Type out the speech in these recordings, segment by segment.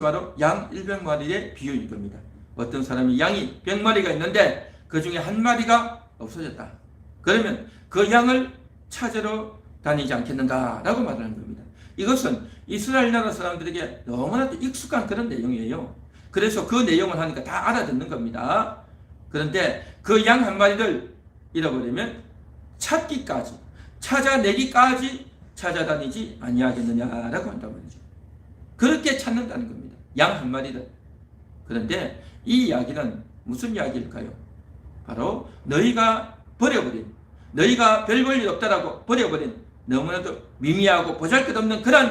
바로 양 100마리의 비유인 겁니다. 어떤 사람이 양이 100마리가 있는데 그 중에 한 마리가 없어졌다. 그러면 그 양을 찾으러 다니지 않겠는가 라고 말하는 겁니다. 이것은 이스라엘 나라 사람들에게 너무나도 익숙한 그런 내용이에요. 그래서 그 내용을 하니까 다 알아듣는 겁니다. 그런데 그 양 한 마리를 잃어버리면 찾기까지, 찾아내기까지 찾아다니지 아니하겠느냐라고 한단 말이죠. 그렇게 찾는다는 겁니다. 양 한 마리를. 그런데 이 이야기는 무슨 이야기일까요? 바로 너희가 버려버린, 너희가 별 볼 일 없다라고 버려버린 너무나도 미미하고 보잘것없는 그러한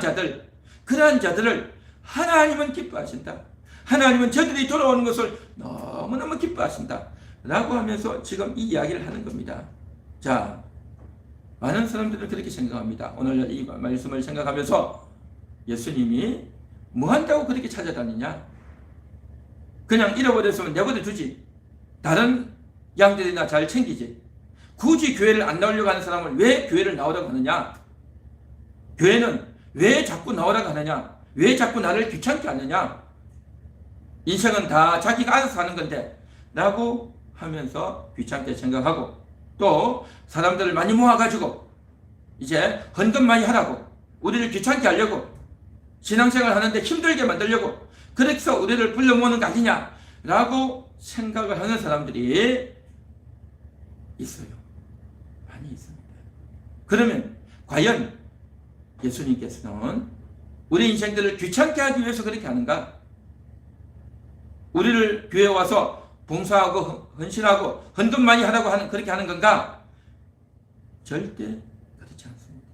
자들을 하나님은 기뻐하신다. 하나님은 저들이 돌아오는 것을 너무너무 기뻐하신다 라고 하면서 지금 이 이야기를 하는 겁니다. 자, 많은 사람들은 그렇게 생각합니다. 오늘 이 말씀을 생각하면서 예수님이 뭐 한다고 그렇게 찾아다니냐? 그냥 잃어버렸으면 내버려 두지. 다른 양들이나 잘 챙기지. 굳이 교회를 안 나오려고 하는 사람을 왜 교회를 나오라고 하느냐? 교회는 왜 자꾸 나오라고 하느냐? 왜 자꾸 나를 귀찮게 하느냐? 인생은 다 자기가 알아서 하는 건데 라고 하면서 귀찮게 생각하고, 또 사람들을 많이 모아가지고 이제 헌금 많이 하라고, 우리를 귀찮게 하려고, 신앙생활 하는데 힘들게 만들려고 그래서 우리를 불러 모으는 거 아니냐 라고 생각을 하는 사람들이 있어요. 많이 있습니다. 그러면 과연 예수님께서는 우리 인생들을 귀찮게 하기 위해서 그렇게 하는가? 우리를 교회에 와서 봉사하고 헌신하고 헌금 많이 하라고 그렇게 하는 건가? 절대 그렇지 않습니다.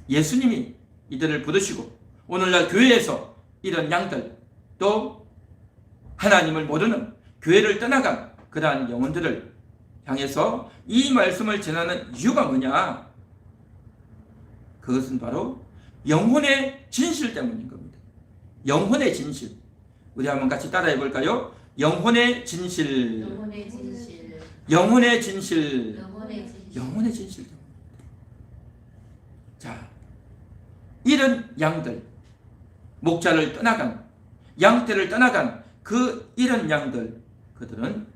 예수님이 이들을 부르시고 오늘날 교회에서 이런 양들, 또 하나님을 모르는 교회를 떠나간 그러한 영혼들을 향해서 이 말씀을 전하는 이유가 뭐냐? 그것은 바로 영혼의 진실 때문인 겁니다. 영혼의 진실. 우리 한번 같이 따라해 볼까요? 영혼의 진실. 영혼의 진실. 영혼의 진실. 영혼의 진실. 영혼의 진실 때문입니다. 자, 이런 양들, 목자를 떠나간, 양떼를 떠나간 그 이런 양들, 그들은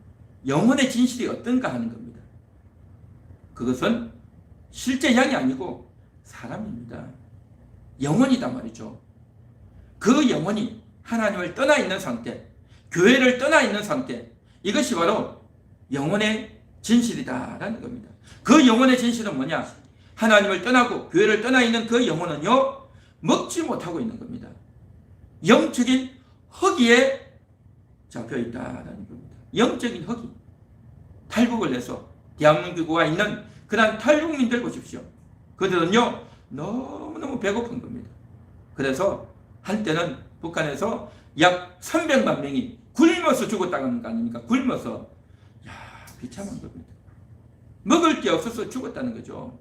영혼의 진실이 어떤가 하는 겁니다. 그것은 실제 양이 아니고 사람입니다. 영혼이다 말이죠. 그 영혼이 하나님을 떠나 있는 상태, 교회를 떠나 있는 상태, 이것이 바로 영혼의 진실이다라는 겁니다. 그 영혼의 진실은 뭐냐? 하나님을 떠나고 교회를 떠나 있는 그 영혼은요, 먹지 못하고 있는 겁니다. 영적인 허기에 잡혀 있다라는 겁니다. 영적인 허기. 탈북을 해서 대한민국에 있는 그런 탈북민들 보십시오. 그들은요, 너무너무 배고픈 겁니다. 그래서 한때는 북한에서 약 300만 명이 굶어서 죽었다는 거 아닙니까? 굶어서. 야, 비참한 겁니다. 먹을 게 없어서 죽었다는 거죠.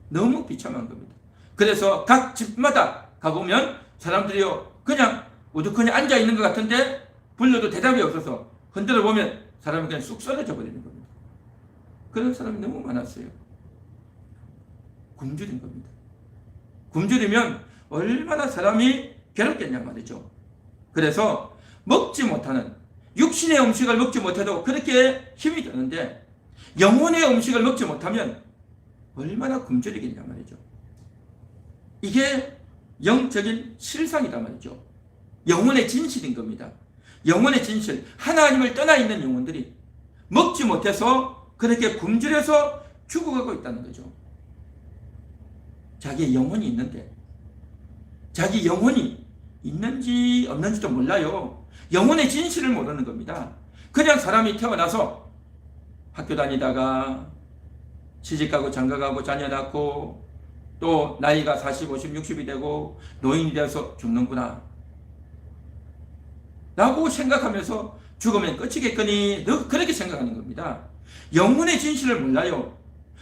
너무 비참한 겁니다. 그래서 각 집마다 가보면 사람들이요, 그냥 우두커니 앉아있는 것 같은데 불러도 대답이 없어서 흔들어 보면 사람이 그냥 쑥 썰어져 버리는 겁니다. 그런 사람이 너무 많았어요. 굶주린 겁니다. 굶주리면 얼마나 사람이 괴롭겠냐 말이죠. 그래서 먹지 못하는, 육신의 음식을 먹지 못해도 그렇게 힘이 드는데 영혼의 음식을 먹지 못하면 얼마나 굶주리겠냐 말이죠. 이게 영적인 실상이다 말이죠. 영혼의 진실인 겁니다. 영혼의 진실, 하나님을 떠나 있는 영혼들이 먹지 못해서 그렇게 굶주려서 죽어가고 있다는 거죠. 자기의 영혼이 있는데, 자기 영혼이 있는지 없는지도 몰라요. 영혼의 진실을 모르는 겁니다. 그냥 사람이 태어나서 학교 다니다가 시집가고 장가가고 자녀 낳고 또 나이가 40, 50, 60이 되고 노인이 돼서 죽는구나 라고 생각하면서 죽으면 끝이겠거니 그렇게 생각하는 겁니다. 영혼의 진실을 몰라요.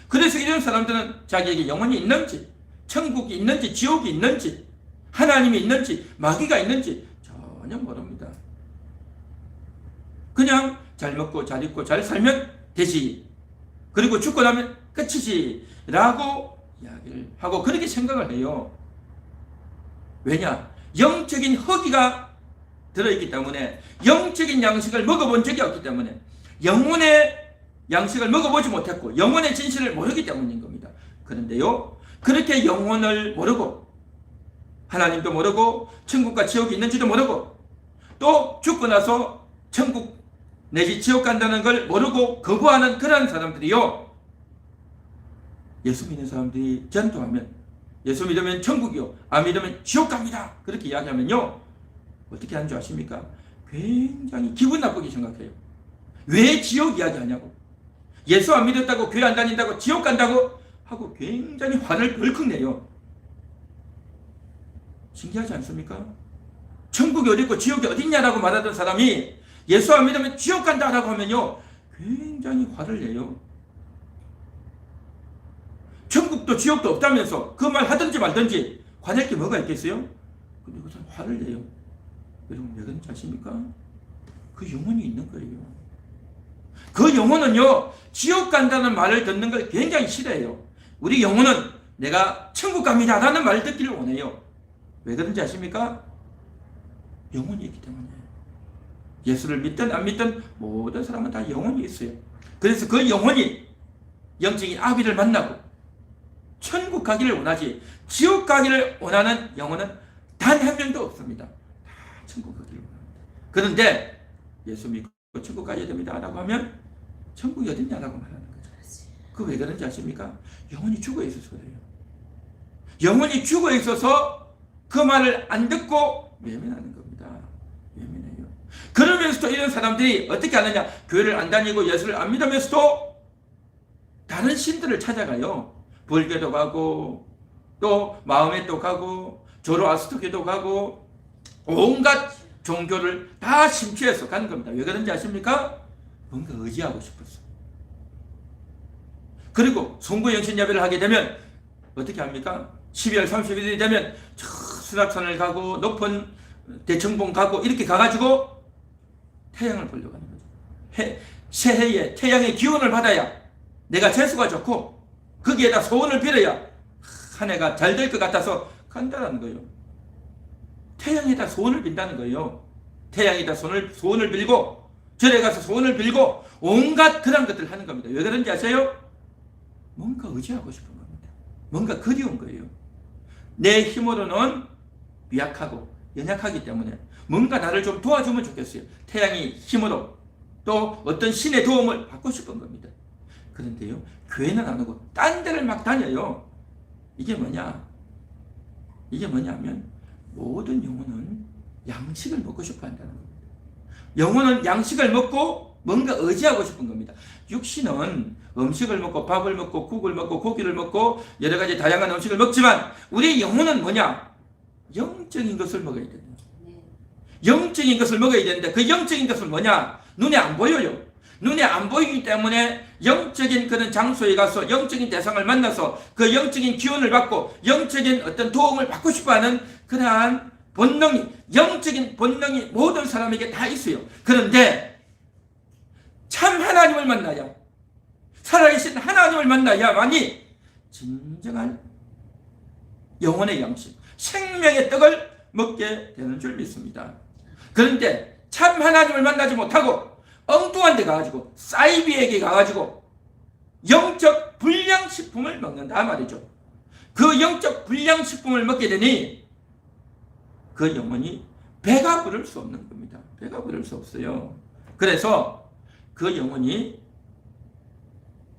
그래서 이런 사람들은 자기에게 영혼이 있는지, 천국이 있는지, 지옥이 있는지, 하나님이 있는지, 마귀가 있는지 전혀 모릅니다. 그냥 잘 먹고 잘 입고 잘 살면 되지, 그리고 죽고 나면 끝이지 라고 이야기를 하고 그렇게 생각을 해요. 왜냐? 영적인 허기가 들어있기 때문에 영적인 양식을 먹어본 적이 없기 때문에 영혼의 양식을 먹어보지 못했고 영혼의 진실을 모르기 때문인 겁니다. 그런데요, 그렇게 영혼을 모르고 하나님도 모르고 천국과 지옥이 있는지도 모르고 또 죽고 나서 천국 내지 지옥 간다는 걸 모르고 거부하는 그런 사람들이요, 예수 믿는 사람들이 전도하면 예수 믿으면 천국이요, 안 믿으면 지옥 갑니다 그렇게 이야기하면요 어떻게 하는 줄 아십니까? 굉장히 기분 나쁘게 생각해요. 왜 지옥 이야기하냐고, 예수 안 믿었다고 교회 안 다닌다고 지옥 간다고 하고 굉장히 화를 벌컥 내요. 신기하지 않습니까? 천국이 어디 있고 지옥이 어디 있냐라고 말하던 사람이 예수 안 믿으면 지옥 간다라고 하면요 굉장히 화를 내요. 천국도 지옥도 없다면서 그 말 하든지 말든지 화낼 게 뭐가 있겠어요? 근데 그 사람 화를 내요. 여러분 왜 그런지 아십니까? 그 영혼이 있는 거예요. 그 영혼은요 지옥 간다는 말을 듣는 걸 굉장히 싫어해요. 우리 영혼은 내가 천국 갑니다 라는 말을 듣기를 원해요. 왜 그런지 아십니까? 영혼이 있기 때문에. 예수를 믿든 안 믿든 모든 사람은 다 영혼이 있어요. 그래서 그 영혼이 영적인 아비를 만나고 천국 가기를 원하지 지옥 가기를 원하는 영혼은 단 한 명도 없습니다. 다 천국 가기를 원합니다. 그런데 예수 믿고 천국 가야 됩니다 라고 하면 천국이 어딨냐라고 말하는 거죠. 그 왜 그런지 아십니까? 영혼이 죽어 있어서 그래요. 영혼이 죽어 있어서 그 말을 안 듣고 외면하는 겁니다. 외면해요. 그러면서도 이런 사람들이 어떻게 하느냐? 교회를 안 다니고 예수를 안 믿으면서도 다른 신들을 찾아가요. 불교도 가고 또 마음에도 가고 조로아스터교도 가고 온갖 종교를 다 심취해서 가는 겁니다. 왜 그런지 아십니까? 뭔가 의지하고 싶었어. 그리고 송구영신 예배를 하게 되면 어떻게 합니까? 12월 31일이 되면 저 수락산을 가고 높은 대청봉 가고 이렇게 가가지고 태양을 보려고 하는 거죠. 새해에 태양의 기운을 받아야 내가 재수가 좋고 거기에다 소원을 빌어야 한 해가 잘 될 것 같아서 간다는 거예요. 태양에다 소원을 빈다는 거예요. 태양에다 소원을 빌고 절에 가서 소원을 빌고 온갖 그런 것들을 하는 겁니다. 왜 그런지 아세요? 뭔가 의지하고 싶은 겁니다. 뭔가 그리운 거예요. 내 힘으로는 미약하고 연약하기 때문에 뭔가 나를 좀 도와주면 좋겠어요. 태양의 힘으로 또 어떤 신의 도움을 받고 싶은 겁니다. 그런데요, 교회는 안 오고 딴 데를 막 다녀요. 이게 뭐냐? 이게 뭐냐면 모든 영혼은 양식을 먹고 싶어 한다는 겁니다. 영혼은 양식을 먹고 뭔가 의지하고 싶은 겁니다. 육신은 음식을 먹고 밥을 먹고 국을 먹고 고기를 먹고 여러 가지 다양한 음식을 먹지만 우리 영혼은 뭐냐? 영적인 것을 먹어야 된다. 영적인 것을 먹어야 되는데 그 영적인 것은 뭐냐? 눈에 안 보여요. 눈에 안 보이기 때문에 영적인 그런 장소에 가서 영적인 대상을 만나서 그 영적인 기운을 받고 영적인 어떤 도움을 받고 싶어하는 그러한 본능이, 영적인 본능이 모든 사람에게 다 있어요. 그런데 참 하나님을 만나야, 살아계신 하나님을 만나야만이 진정한 영혼의 양식, 생명의 떡을 먹게 되는 줄 믿습니다. 그런데 참 하나님을 만나지 못하고 엉뚱한 데 가가지고 사이비에게 가가지고 영적 불량식품을 먹는다 말이죠. 그 영적 불량식품을 먹게 되니 그 영혼이 배가 부를 수 없는 겁니다. 배가 부를 수 없어요. 그래서 그 영혼이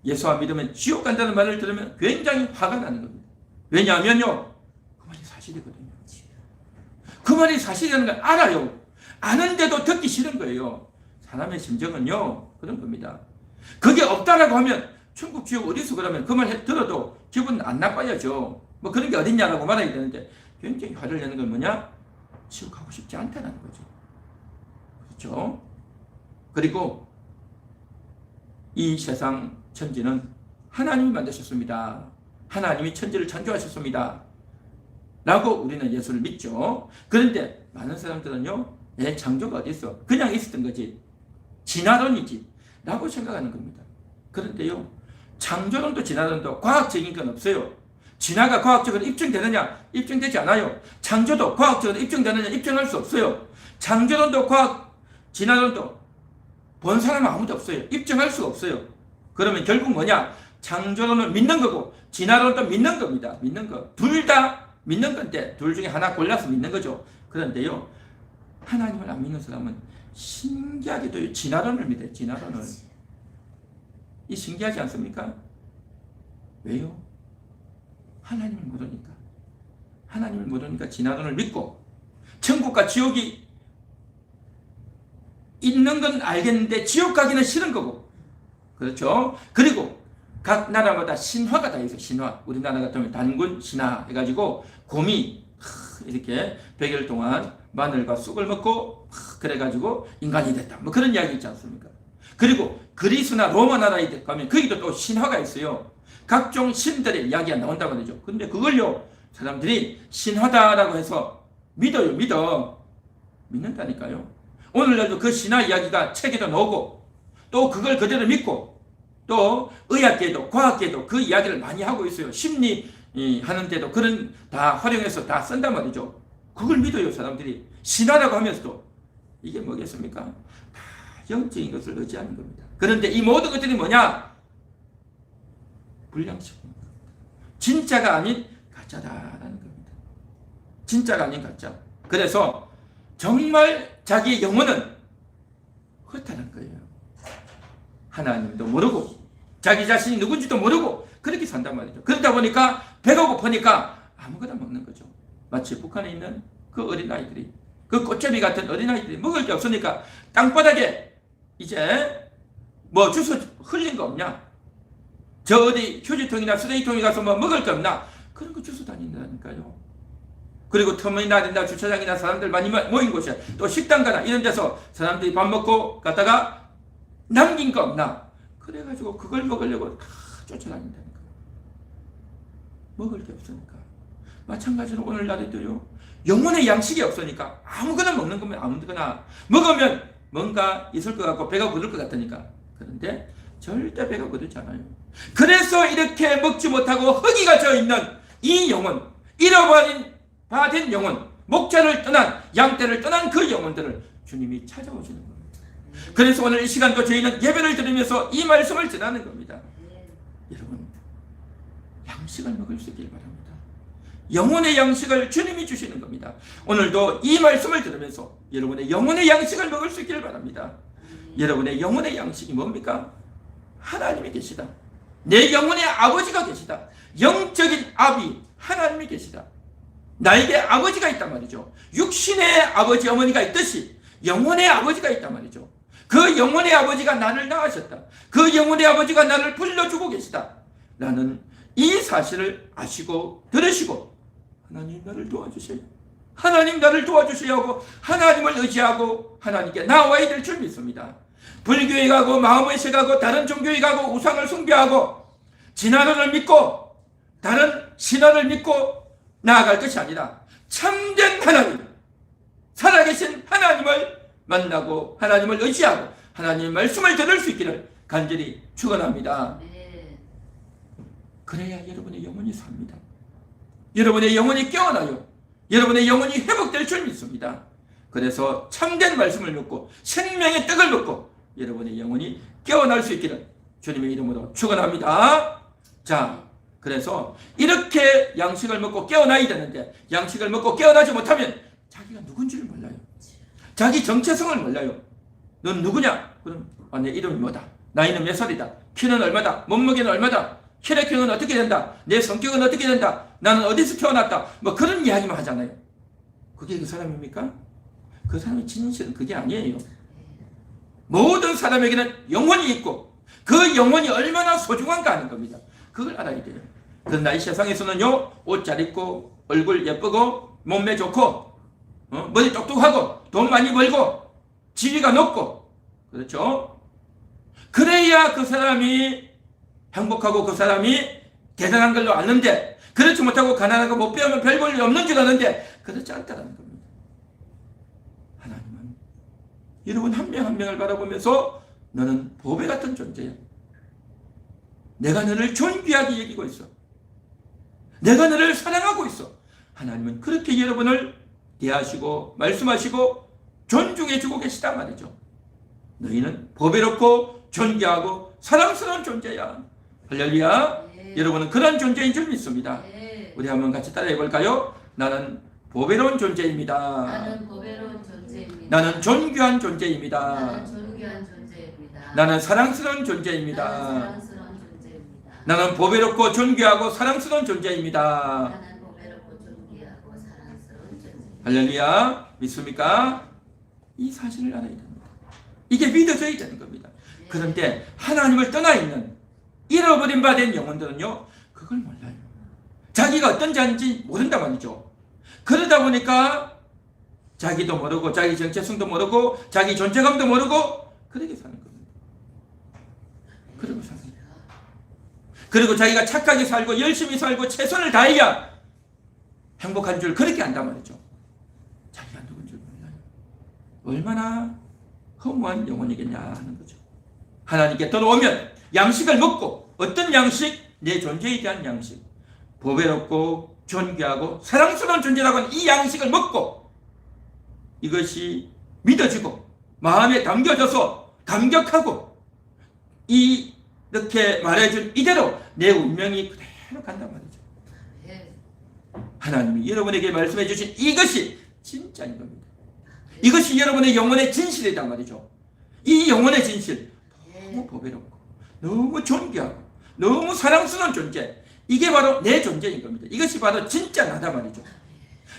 예수 안 믿으면 지옥 간다는 말을 들으면 굉장히 화가 나는 겁니다. 왜냐하면요, 그 말이 사실이거든요. 그 말이 사실이라는 걸 알아요. 아는데도 듣기 싫은 거예요. 사람의 심정은요 그런 겁니다. 그게 없다라고 하면 천국 지옥 어디서 그러면 그 말 들어도 기분 안 나빠야죠. 뭐 그런 게 어딨냐라고 말해야 되는데 굉장히 화를 내는 건 뭐냐? 지옥 가고 싶지 않다는 거죠. 그렇죠? 그리고 이 세상 천지는 하나님이 만드셨습니다. 하나님이 천지를 창조하셨습니다. 라고 우리는 예수를 믿죠. 그런데 많은 사람들은요, 창조가 어디 있어? 그냥 있었던 거지. 진화론이지. 라고 생각하는 겁니다. 그런데요, 창조론도 진화론도 과학적인 건 없어요. 진화가 과학적으로 입증되느냐? 입증되지 않아요. 창조도 과학적으로 입증되느냐? 입증할 수 없어요. 창조론도 진화론도 본 사람은 아무도 없어요. 입증할 수가 없어요. 그러면 결국 뭐냐? 창조론은 믿는 거고 진화론도 믿는 겁니다. 믿는 거. 둘 다 믿는 건데 둘 중에 하나 골라서 믿는 거죠. 그런데요. 하나님을 안 믿는 사람은 신기하게도 진화론을 믿어요. 진화론을. 이 신기하지 않습니까? 왜요? 하나님을 모르니까. 하나님을 모르니까 진화론을 믿고 천국과 지옥이 있는 건 알겠는데 지옥 가기는 싫은 거고. 그렇죠? 그리고 각 나라마다 신화가 다 있어요. 신화. 우리나라 같으면 단군 신화 해가지고 곰이 이렇게 100일 동안 마늘과 쑥을 먹고 그래가지고 인간이 됐다. 뭐 그런 이야기 있지 않습니까? 그리고 그리스나 로마 나라에 가면 거기도 또 신화가 있어요. 각종 신들의 이야기가 나온다고 그러죠. 근데 그걸요 사람들이 신화다라고 해서 믿어요. 믿는다니까요. 오늘날도 그 신화 이야기가 책에도 나오고 또 그걸 그대로 믿고 또 의학계도 과학계도 그 이야기를 많이 하고 있어요. 심리 하는데도 그런 다 활용해서 다 쓴단 말이죠. 그걸 믿어요 사람들이. 신화라고 하면서도 이게 뭐겠습니까? 다 영적인 것을 의지하는 겁니다. 그런데 이 모든 것들이 뭐냐? 불량식입니다. 진짜가 아닌 가짜다라는 겁니다. 진짜가 아닌 가짜. 그래서 정말 자기의 영혼은 허탈한 거예요. 하나님도 모르고 자기 자신이 누군지도 모르고 그렇게 산단 말이죠. 그러다 보니까 배가 고프니까 아무거나 먹는 거죠. 마치 북한에 있는 그 어린아이들이 그 꽃제비 같은 어린아이들이 먹을 게 없으니까 땅바닥에 이제 뭐 주워 흘린 거 없냐? 저 어디 휴지통이나 쓰레기통에 가서 뭐 먹을 게 없나? 그런 거 주워 다닌다니까요. 그리고 터미널이나 주차장이나 사람들 많이 모인 곳이야. 또 식당 가나 이런 데서 사람들이 밥 먹고 갔다가 남긴 거 없나? 그래가지고 그걸 먹으려고 다 쫓아다닌다니까. 먹을 게 없으니까. 마찬가지로 오늘날에도요. 영혼의 양식이 없으니까 아무거나 먹는 거면 아무거나 먹으면 뭔가 있을 것 같고 배가 부를 것 같으니까. 그런데 절대 배가 부르지 않아요. 그래서 이렇게 먹지 못하고 허기가 져 있는 이 영혼, 잃어버린 바된 영혼, 목자를 떠난 양떼를 떠난 그 영혼들을 주님이 찾아오시는 겁니다. 그래서 오늘 이 시간도 저희는 예배를 드리면서 이 말씀을 전하는 겁니다. 여러분, 양식을 먹을 수 있길 바랍니다. 영혼의 양식을 주님이 주시는 겁니다. 오늘도 이 말씀을 들으면서 여러분의 영혼의 양식을 먹을 수 있길 바랍니다. 여러분의 영혼의 양식이 뭡니까? 하나님이 계시다. 내 영혼의 아버지가 계시다. 영적인 아비 하나님이 계시다. 나에게 아버지가 있단 말이죠. 육신의 아버지 어머니가 있듯이 영혼의 아버지가 있단 말이죠. 그 영혼의 아버지가 나를 낳으셨다. 그 영혼의 아버지가 나를 불러주고 계시다. 나는 이 사실을 아시고 들으시고 하나님 나를 도와주세요. 하나님 나를 도와주셔야 하고 하나님을 의지하고 하나님께 나와야 될 줄 믿습니다. 불교에 가고 마음의식에 가고 다른 종교에 가고 우상을 숭배하고 진화론을 믿고 다른 신화를 믿고 나아갈 것이 아니라 참된 하나님, 살아계신 하나님을 만나고 하나님을 의지하고 하나님의 말씀을 들을 수 있기를 간절히 축원합니다. 그래야 여러분의 영혼이 삽니다. 여러분의 영혼이 깨어나요. 여러분의 영혼이 회복될 줄 믿습니다. 그래서 참된 말씀을 믿고 생명의 떡을 먹고 여러분의 영혼이 깨어날 수 있기를 주님의 이름으로 축원합니다. 자, 그래서 이렇게 양식을 먹고 깨어나야 되는데 양식을 먹고 깨어나지 못하면 자기가 누군지를 몰라요. 자기 정체성을 몰라요. 넌 누구냐? 그럼 내 이름이 뭐다? 나이는 몇 살이다? 키는 얼마다? 몸무게는 얼마다? 혈액형은 어떻게 된다? 내 성격은 어떻게 된다? 나는 어디서 태어났다? 뭐 그런 이야기만 하잖아요. 그게 그 사람입니까? 그 사람의 진실은 그게 아니에요. 모든 사람에게는 영혼이 있고 그 영혼이 얼마나 소중한가 하는 겁니다. 그걸 알아야 돼요. 그러나 이 세상에서는요, 옷 잘 입고 얼굴 예쁘고 몸매 좋고 머리 똑똑하고 돈 많이 벌고 지위가 높고 그렇죠? 그래야 그 사람이 행복하고 그 사람이 대단한 걸로 아는데 그렇지 못하고 가난하고 못 배우면 별 볼 일 없는 줄 아는데 그렇지 않다는 겁니다. 하나님은 여러분 한 명 한 명을 바라보면서 너는 보배 같은 존재야. 내가 너를 존귀하게 여기고 있어. 내가 너를 사랑하고 있어. 하나님은 그렇게 여러분을 대하시고 말씀하시고 존중해 주고 계시단 말이죠. 너희는 보배롭고 존귀하고 사랑스러운 존재야. 할렐루야. 네. 여러분은 그런 존재인 줄 믿습니다. 네. 우리 한번 같이 따라해 볼까요? 나는 보배로운 존재입니다. 나는 보배로운 존재입니다. 나는 존귀한 존재입니다. 나는 존귀한 존재입니다. 나는 사랑스러운 존재입니다. 나는 사랑스러운 존재입니다. 나는 보배롭고 존귀하고 사랑스러운 존재입니다. 나는 보배롭고 존귀하고 사랑스러운 존재입니다. 할렐루야. 믿습니까? 이 사실을 알아야 됩니다. 이게 믿어져야 되는 겁니다. 네. 그런데 하나님을 떠나 있는 잃어버린 바 된 영혼들은요, 그걸 몰라요. 자기가 어떤 자인지 모른단 말이죠. 그러다 보니까 자기도 모르고 자기 정체성도 모르고 자기 존재감도 모르고 그렇게 사는 겁니다. 그러고 삽니다. 그리고 자기가 착하게 살고 열심히 살고 최선을 다해야 행복한 줄 그렇게 안단 말이죠. 자기가 누군 줄 몰라요. 얼마나 허무한 영혼이겠냐 하는 거죠. 하나님께 돌아오면 양식을 먹고, 어떤 양식? 내 존재에 대한 양식. 보배롭고 존귀하고 사랑스러운 존재라고 하는 이 양식을 먹고, 이것이 믿어지고 마음에 담겨져서 감격하고 이렇게 말해준 이대로 내 운명이 그대로 간단 말이죠. 네. 하나님이 여러분에게 말씀해 주신 이것이 진짜인 겁니다. 이것이 여러분의 영혼의 진실이란 말이죠. 이 영혼의 진실, 너무 보배롭고 너무 존귀하고 너무 사랑스러운 존재, 이게 바로 내 존재인 겁니다. 이것이 바로 진짜 나다 말이죠.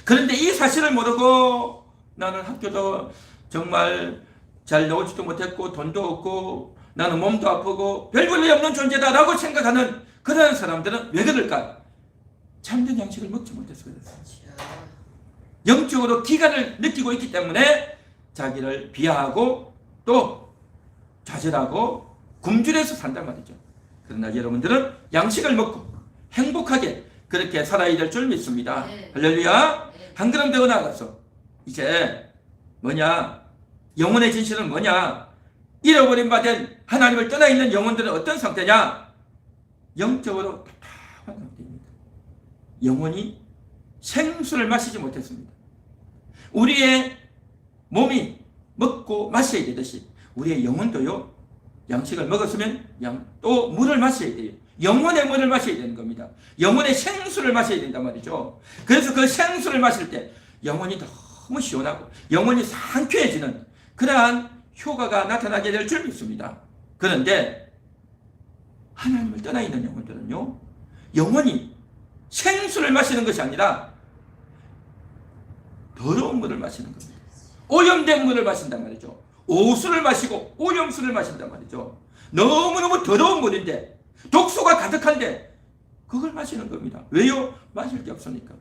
그런데 이 사실을 모르고 나는 학교도 정말 잘 나오지도 못했고 돈도 없고 나는 몸도 아프고 별 볼일 없는 존재다라고 생각하는 그런 사람들은 왜 그럴까? 참된 양식을 먹지 못해서 그렇습니다. 영적으로 기간을 느끼고 있기 때문에 자기를 비하하고 또 좌절하고 굶주려서 산단 말이죠. 그러나 여러분들은 양식을 먹고 행복하게 그렇게 살아야 될 줄 믿습니다. 네. 할렐루야. 네. 한 걸음 더 나아가서 이제 뭐냐? 영혼의 진실은 뭐냐? 잃어버린 바 된 하나님을 떠나 있는 영혼들은 어떤 상태냐? 영적으로 답답한 상태입니다. 영혼이 생수를 마시지 못했습니다. 우리의 몸이 먹고 마셔야 되듯이 우리의 영혼도요, 양식을 먹었으면 또 물을 마셔야 돼요. 영혼의 물을 마셔야 되는 겁니다. 영혼의 생수를 마셔야 된단 말이죠. 그래서 그 생수를 마실 때 영혼이 너무 시원하고 영혼이 상쾌해지는 그러한 효과가 나타나게 될 줄 믿습니다. 그런데 하나님을 떠나 있는 영혼들은요, 영혼이 생수를 마시는 것이 아니라 더러운 물을 마시는 겁니다. 오염된 물을 마신단 말이죠. 오수를 마시고 오염수를 마신단 말이죠. 너무너무 더러운 물인데, 독소가 가득한데 그걸 마시는 겁니다. 왜요? 마실 게 없으니까.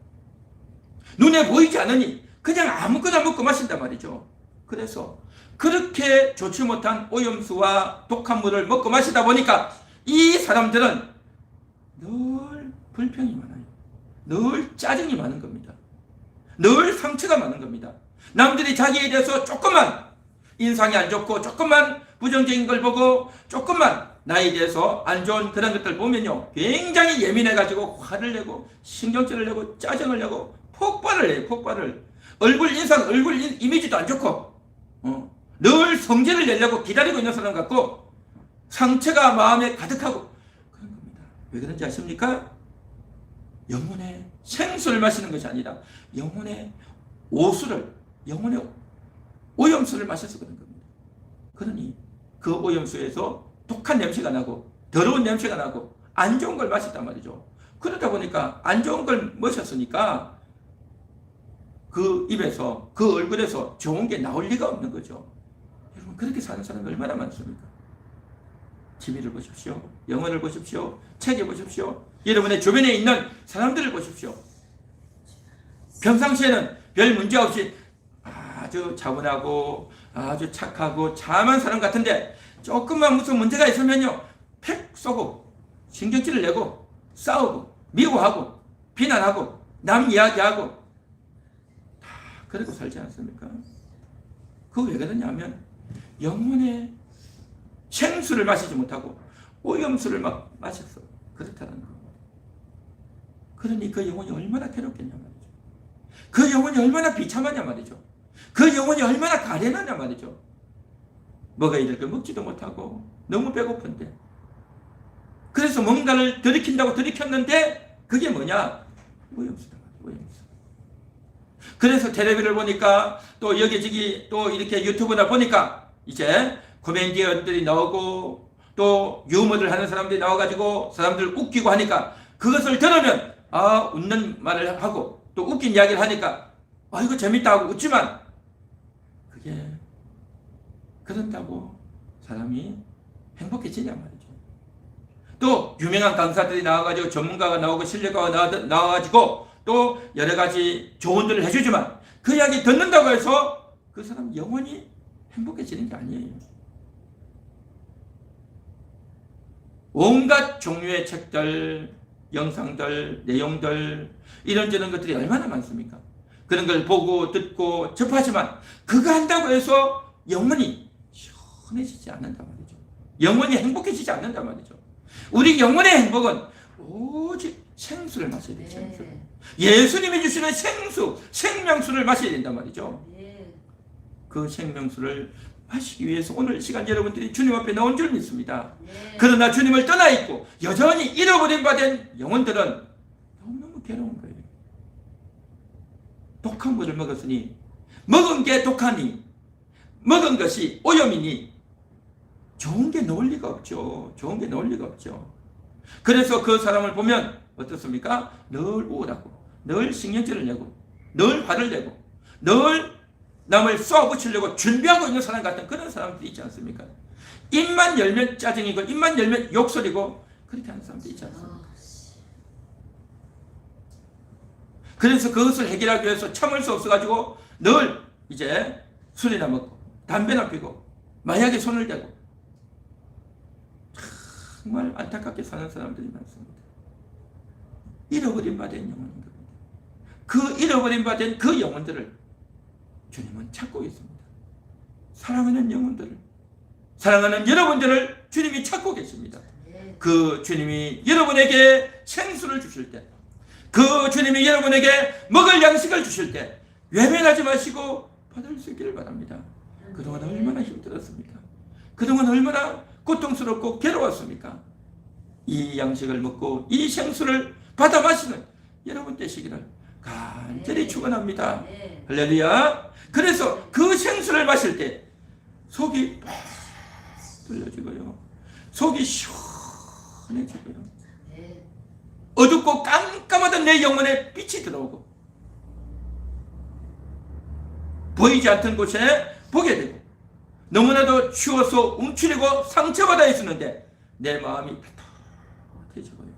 눈에 보이지 않으니 그냥 아무거나 먹고 마신단 말이죠. 그래서 그렇게 좋지 못한 오염수와 독한 물을 먹고 마시다 보니까 이 사람들은 늘 불평이 많아요. 늘 짜증이 많은 겁니다. 늘 상처가 많은 겁니다. 남들이 자기에 대해서 조금만 인상이 안 좋고 조금만 부정적인 걸 보고 조금만 나에 대해서 안 좋은 그런 것들 보면요, 굉장히 예민해가지고 화를 내고 신경질을 내고 짜증을 내고 폭발을 해요. 폭발을. 얼굴 이미지도 안 좋고 늘 성질을 내려고 기다리고 있는 사람 같고 상처가 마음에 가득하고 그런 겁니다. 왜 그런지 아십니까? 영혼의 생수를 마시는 것이 아니라 영혼의 영혼의 오염수를 마셔서 그런 겁니다. 그러니 그 오염수에서 독한 냄새가 나고 더러운 냄새가 나고 안 좋은 걸 마셨단 말이죠. 그러다 보니까 안 좋은 걸 마셨으니까 그 입에서, 그 얼굴에서 좋은 게 나올 리가 없는 거죠. 여러분, 그렇게 사는 사람이 얼마나 많습니까? TV를 보십시오. 영화를 보십시오. 책을 보십시오. 여러분의 주변에 있는 사람들을 보십시오. 평상시에는 별 문제 없이 아주 차분하고 아주 착하고 참한 사람 같은데 조금만 무슨 문제가 있으면요, 팩 쏘고 신경질을 내고 싸우고 미워하고 비난하고 남 이야기하고 다 그러고 살지 않습니까? 그거 왜 그러냐면 영혼의 생수를 마시지 못하고 오염수를 막 마셨어. 그렇다는 겁니다. 그러니 그 영혼이 얼마나 괴롭겠냐 말이죠. 그 영혼이 얼마나 비참하냐 말이죠. 그 영혼이 얼마나 가련하냐 말이죠. 먹어야 될 걸 먹지도 못하고 너무 배고픈데, 그래서 뭔가를 들이킨다고 들이켰는데 그게 뭐냐? 오염수다. 오염수. 그래서 텔레비를 보니까 또 여기저기 또 이렇게 유튜브나 보니까 이제 코미디언들이 나오고 또 유머를 하는 사람들이 나와가지고 사람들 웃기고 하니까 그것을 들으면 웃는 말을 하고 또 웃긴 이야기를 하니까 이거 재밌다 하고 웃지만, 그게 그런다고 사람이 행복해지냐 말이죠. 또 유명한 강사들이 나와가지고 전문가가 나오고 신뢰가가 나와가지고 또 여러 가지 조언들을 해주지만 그 이야기 듣는다고 해서 그 사람 영원히 행복해지는 게 아니에요. 온갖 종류의 책들, 영상들, 내용들, 이런저런 것들이 얼마나 많습니까? 그런 걸 보고 듣고 접하지만 그거 한다고 해서 영원히 시원해지지 않는단 말이죠. 영원히 행복해지지 않는단 말이죠. 우리 영혼의 행복은 오직 생수를 마셔야 돼요. 생수. 예수님이 주시는 생수, 생명수를 마셔야 된단 말이죠. 그 생명수를 마시기 위해서 오늘 시간 여러분들이 주님 앞에 나온 줄 믿습니다. 그러나 주님을 떠나 있고 여전히 잃어버린 바 된 영혼들은 너무너무 괴로운 거예요. 독한 물을 먹었으니, 먹은 게 독하니, 먹은 것이 오염이니 좋은 게 나올 리가 없죠. 좋은 게 나올 리가 없죠. 그래서 그 사람을 보면 어떻습니까? 늘 우울하고, 늘 신경질을 내고, 늘 화를 내고, 늘 남을 쏘아붙이려고 준비하고 있는 사람 같은 그런 사람들이 있지 않습니까? 입만 열면 짜증이고, 입만 열면 욕설이고, 그렇게 하는 사람들이 있지 않습니까? 그래서 그것을 해결하기 위해서 참을 수 없어가지고 늘 이제 술이나 먹고, 담배나 피고, 마약에 손을 대고, 정말 안타깝게 사는 사람들이 많습니다. 잃어버린 바 된 영혼인 겁니다. 그 잃어버린 바 된 그 영혼들을 주님은 찾고 있습니다. 사랑하는 영혼들을, 사랑하는 여러분들을 주님이 찾고 계십니다. 그 주님이 여러분에게 생수를 주실 때, 그 주님이 여러분에게 먹을 양식을 주실 때 외면하지 마시고 받을 수 있기를 바랍니다. 그동안 얼마나 힘들었습니까? 그동안 얼마나 고통스럽고 괴로웠습니까? 이 양식을 먹고 이 생수를 받아 마시는 여러분 되시기를 간절히 축원합니다. 할렐루야. 그래서 그 생수를 마실 때 속이 팍 뚫려지고요, 속이 시원해지고요, 어둡고 깜깜하던 내 영혼에 빛이 들어오고, 보이지 않던 곳에 보게 되고, 너무나도 추워서 움츠리고 상처받아 있었는데 내 마음이 따뜻해지고요,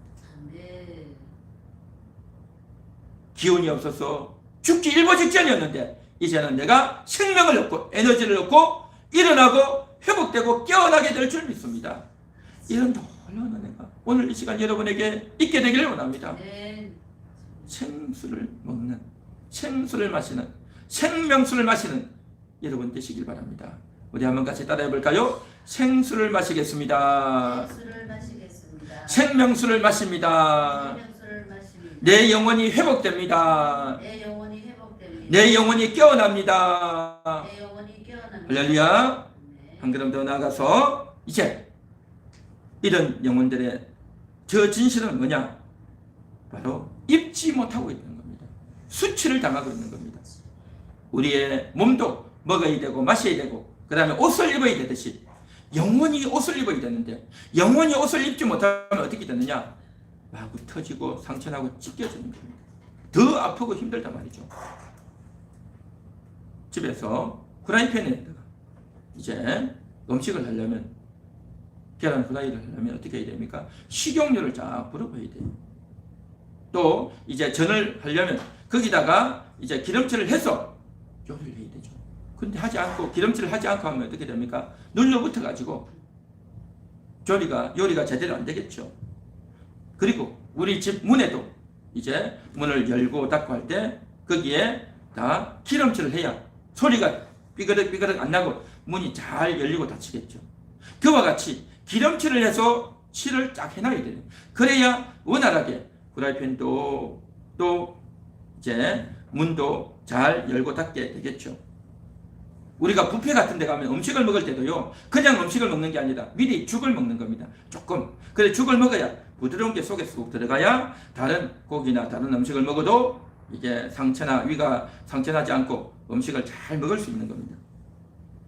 기운이 없어서 죽기 일보 직전이었는데 이제는 내가 생명을 얻고 에너지를 얻고 일어나고 회복되고 깨어나게 될 줄 믿습니다. 이런 놀라운 은혜가 오늘 이 시간 여러분에게 있게 되기를 원합니다. 생수를 먹는, 생수를 마시는, 생명수를 마시는 여러분 되시길 바랍니다. 우리 한번 같이 따라해 볼까요? 생수를 마시겠습니다. 생명수를 마십니다. 내 영혼이 회복됩니다. 내 영혼이 깨어납니다. 할렐루야. 한 걸음 더 나아가서 이제 이런 영혼들의 저 진실은 뭐냐? 바로 입지 못하고 있는 겁니다. 수치를 당하고 있는 겁니다. 우리의 몸도 먹어야 되고 마셔야 되고 그 다음에 옷을 입어야 되듯이 영혼이 옷을 입어야 되는데, 영혼이 옷을 입지 못하면 어떻게 되느냐? 마구 터지고 상처나고 찢겨지는 겁니다. 더 아프고 힘들단 말이죠. 집에서 프라이팬에다가 이제 음식을 하려면, 계란 후라이를 하려면 어떻게 해야 됩니까? 식용유를 쫙 불어버려야 돼요. 또 이제 전을 하려면 거기다가 이제 기름칠을 해서 요리를 해야 되죠. 근데 하지 않고, 기름칠을 하지 않고 하면 어떻게 됩니까? 눌러붙어 가지고 요리가 제대로 안 되겠죠. 그리고 우리 집 문에도 이제 문을 열고 닫고 할 때 거기에 다 기름칠을 해야 소리가 삐그덕 안 나고 문이 잘 열리고 닫히겠죠. 그와 같이 기름칠을 해서 칠을 쫙 해놔야 돼요. 그래야 원활하게 후라이팬도 또 이제 문도 잘 열고 닫게 되겠죠. 우리가 뷔페 같은 데 가면 음식을 먹을 때도요, 그냥 음식을 먹는 게 아니라 미리 죽을 먹는 겁니다. 조금. 그래, 죽을 먹어야 부드러운 게 속에 쏙 들어가야 다른 고기나 다른 음식을 먹어도 이게 상처나 위가 상처나지 않고 음식을 잘 먹을 수 있는 겁니다.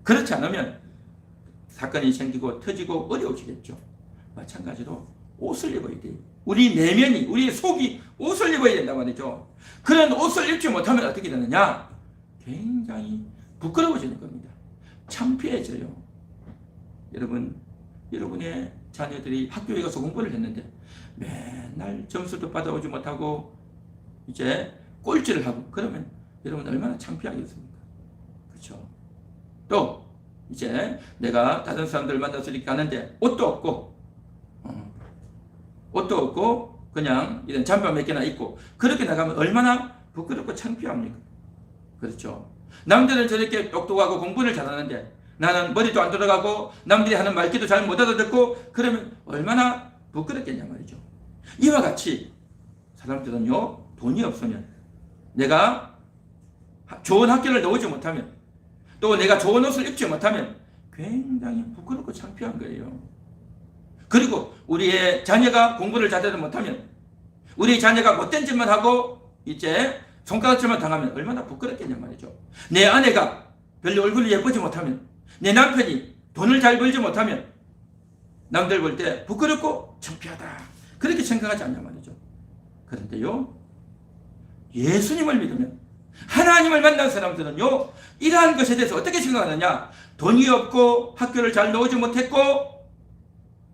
그렇지 않으면 사건이 생기고 터지고 어려워지겠죠. 마찬가지로 옷을 입어야 돼요. 우리 내면이, 우리의 속이 옷을 입어야 된단 말이죠. 그런 옷을 입지 못하면 어떻게 되느냐? 굉장히 부끄러워지는 겁니다. 창피해져요. 여러분의 자녀들이 학교에 가서 공부를 했는데 맨날 점수도 받아오지 못하고 이제 꼴찌를 하고 그러면 여러분 얼마나 창피하겠습니까? 그렇죠? 또 이제 내가 다른 사람들 만나서 이렇게 가는데 옷도 없고 그냥 이런 잠바 몇 개나 입고 그렇게 나가면 얼마나 부끄럽고 창피합니까? 그렇죠? 남들은 저렇게 똑똑하고 공부를 잘하는데 나는 머리도 안 돌아가고 남들이 하는 말귀도 잘 못 알아듣고 그러면 얼마나 부끄럽겠냐 말이죠. 이와 같이 사람들은요, 돈이 없으면 내가 좋은 학교를 나오지 못하면 또 내가 좋은 옷을 입지 못하면 굉장히 부끄럽고 창피한 거예요. 그리고 우리의 자녀가 공부를 제대로 못하면 우리 자녀가 못된 짓만 하고 이제 손가락질만 당하면 얼마나 부끄럽겠냐 말이죠. 내 아내가 별로 얼굴이 예쁘지 못하면 내 남편이 돈을 잘 벌지 못하면 남들 볼 때 부끄럽고 창피하다 그렇게 생각하지 않냐 말이죠. 그런데요, 예수님을 믿으면 하나님을 만난 사람들은요, 이러한 것에 대해서 어떻게 생각하느냐? 돈이 없고 학교를 잘 나오지 못했고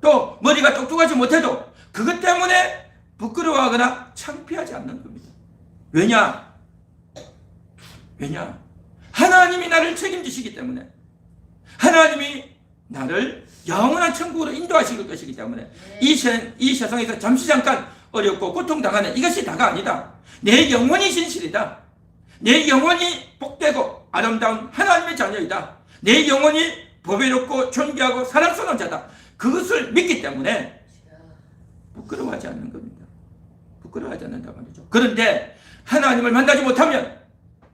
또 머리가 똑똑하지 못해도 그것 때문에 부끄러워하거나 창피하지 않는 겁니다. 왜냐? 하나님이 나를 책임지시기 때문에, 하나님이 나를 영원한 천국으로 인도하실 것이기 때문에 이 세상에서 잠깐 어렵고 고통당하는 이것이 다가 아니다. 내 영혼이 진실이다. 내 영혼이 복되고 아름다운 하나님의 자녀이다. 내 영혼이 보배롭고 존귀하고 사랑스러운 자다. 그것을 믿기 때문에 부끄러워하지 않는 겁니다. 부끄러워하지 않는다 말이죠. 그런데 하나님을 만나지 못하면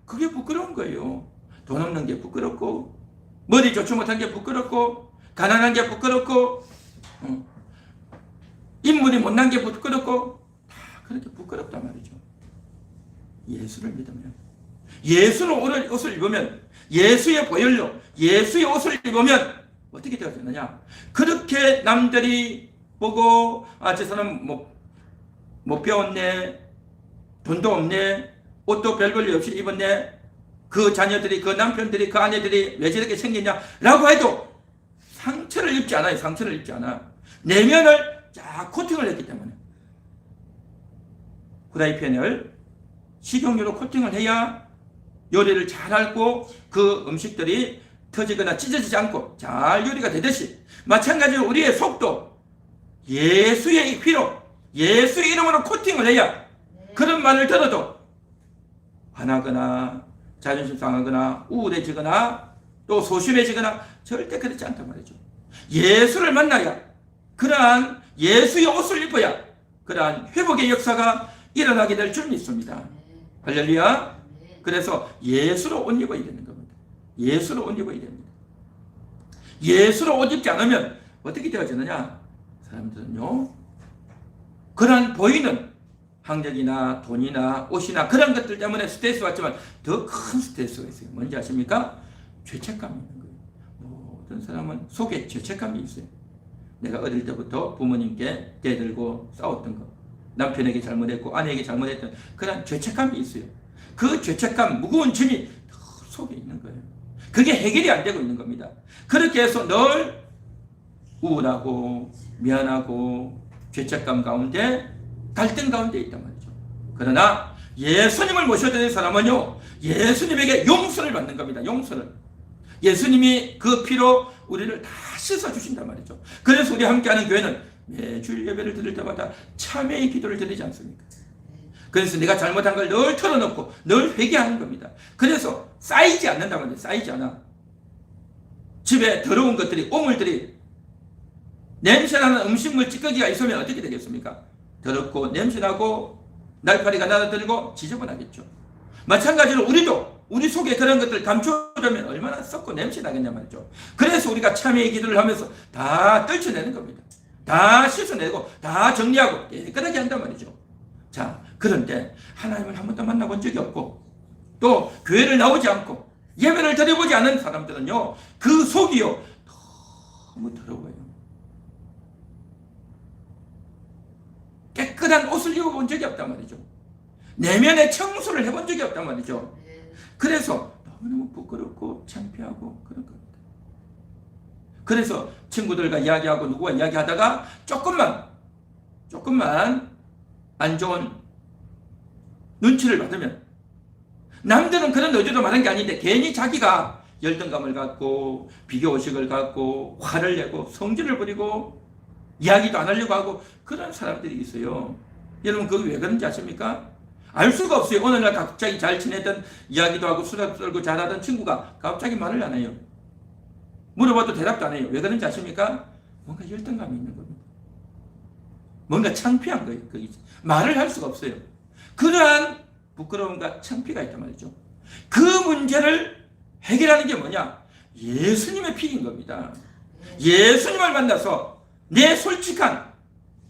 그게 부끄러운 거예요. 돈 없는 게 부끄럽고 머리 좋지 못한 게 부끄럽고 가난한 게 부끄럽고 인물이 못난 게 부끄럽고 다 그렇게 부끄럽단 말이죠. 예수를 믿으면, 예수의 옷을 입으면, 예수의 보혈로 예수의 옷을 입으면 어떻게 되어지느냐? 그렇게 남들이 보고 저 사람 못 배웠네, 돈도 없네, 옷도 별 볼일 없이 입었네, 그 자녀들이, 그 남편들이, 그 아내들이 왜 저렇게 생겼냐 라고 해도 상처를 입지 않아요. 상처를 입지 않아. 내면을 쫙 코팅을 했기 때문에. 후라이팬을 식용유로 코팅을 해야 요리를 잘 하고 그 음식들이 터지거나 찢어지지 않고 잘 요리가 되듯이, 마찬가지로 우리의 속도 예수의 피로, 예수의 이름으로 코팅을 해야 그런 말을 들어도 화나거나 자존심 상하거나 우울해지거나 또 소심해지거나 절대 그렇지 않단 말이죠. 예수를 만나야, 그러한 예수의 옷을 입어야 그러한 회복의 역사가 일어나게 될 줄 믿습니다. 할렐루야. 그래서 예수로 옷 입어야 되는 겁니다. 예수로 옷 입어야 됩니다. 예수로 옷 입지 않으면 어떻게 되어지느냐? 사람들은요, 그러한 보이는 학력이나 돈이나 옷이나 그런 것들 때문에 스트레스 받지만 더 큰 스트레스가 있어요. 뭔지 아십니까? 죄책감이 있는 거예요. 모든 사람은 속에 죄책감이 있어요. 내가 어릴 때부터 부모님께 대들고 싸웠던 거, 남편에게 잘못했고 아내에게 잘못했던 그런 죄책감이 있어요. 그 죄책감, 무거운 짐이 더 속에 있는 거예요. 그게 해결이 안 되고 있는 겁니다. 그렇게 해서 늘 우울하고 미안하고 죄책감 가운데, 갈등 가운데 있단 말이죠. 그러나 예수님을 모셔드린 사람은요, 예수님에게 용서를 받는 겁니다. 용서를. 예수님이 그 피로 우리를 다 씻어주신단 말이죠. 그래서 우리 함께하는 교회는 매주 예배를 드릴 때마다 참회의 기도를 드리지 않습니까? 그래서 내가 잘못한 걸 늘 털어놓고 늘 회개하는 겁니다. 그래서 쌓이지 않는단 말이에요. 쌓이지 않아. 집에 더러운 것들이, 오물들이, 냄새나는 음식물 찌꺼기가 있으면 어떻게 되겠습니까? 더럽고 냄새나고 날파리가 날아들고 지저분하겠죠. 마찬가지로 우리도 우리 속에 그런 것들 감춰두면 얼마나 썩고 냄새 나겠냐 말이죠. 그래서 우리가 참회의 기도를 하면서 다 떨쳐내는 겁니다. 다 씻어내고 다 정리하고 깨끗하게 한단 말이죠. 자, 그런데 하나님을 한 번도 만나본 적이 없고 또 교회를 나오지 않고 예배를 드려보지 않은 사람들은요, 그 속이요 너무 더러워요. 깨끗한 옷을 입어본 적이 없단 말이죠. 내면의 청소를 해본 적이 없단 말이죠. 그래서 너무너무 부끄럽고 창피하고 그런 겁니다. 그래서 친구들과 이야기하고 누구와 이야기하다가 조금만 안 좋은 눈치를 받으면, 남들은 그런 의도로 말한 게 아닌데 괜히 자기가 열등감을 갖고 비교의식을 갖고 화를 내고 성질을 부리고 이야기도 안 하려고 하고 그런 사람들이 있어요. 여러분 그게 왜 그런지 아십니까? 알 수가 없어요. 어느 날 갑자기 잘 지내던, 이야기도 하고 수다 떨고 잘하던 친구가 갑자기 말을 안 해요. 물어봐도 대답도 안 해요. 왜 그런지 아십니까? 뭔가 열등감이 있는 겁니다. 뭔가 창피한 거예요. 말을 할 수가 없어요. 그러한 부끄러움과 창피가 있단 말이죠. 그 문제를 해결하는 게 뭐냐? 예수님의 피인 겁니다. 예수님을 만나서 내 솔직한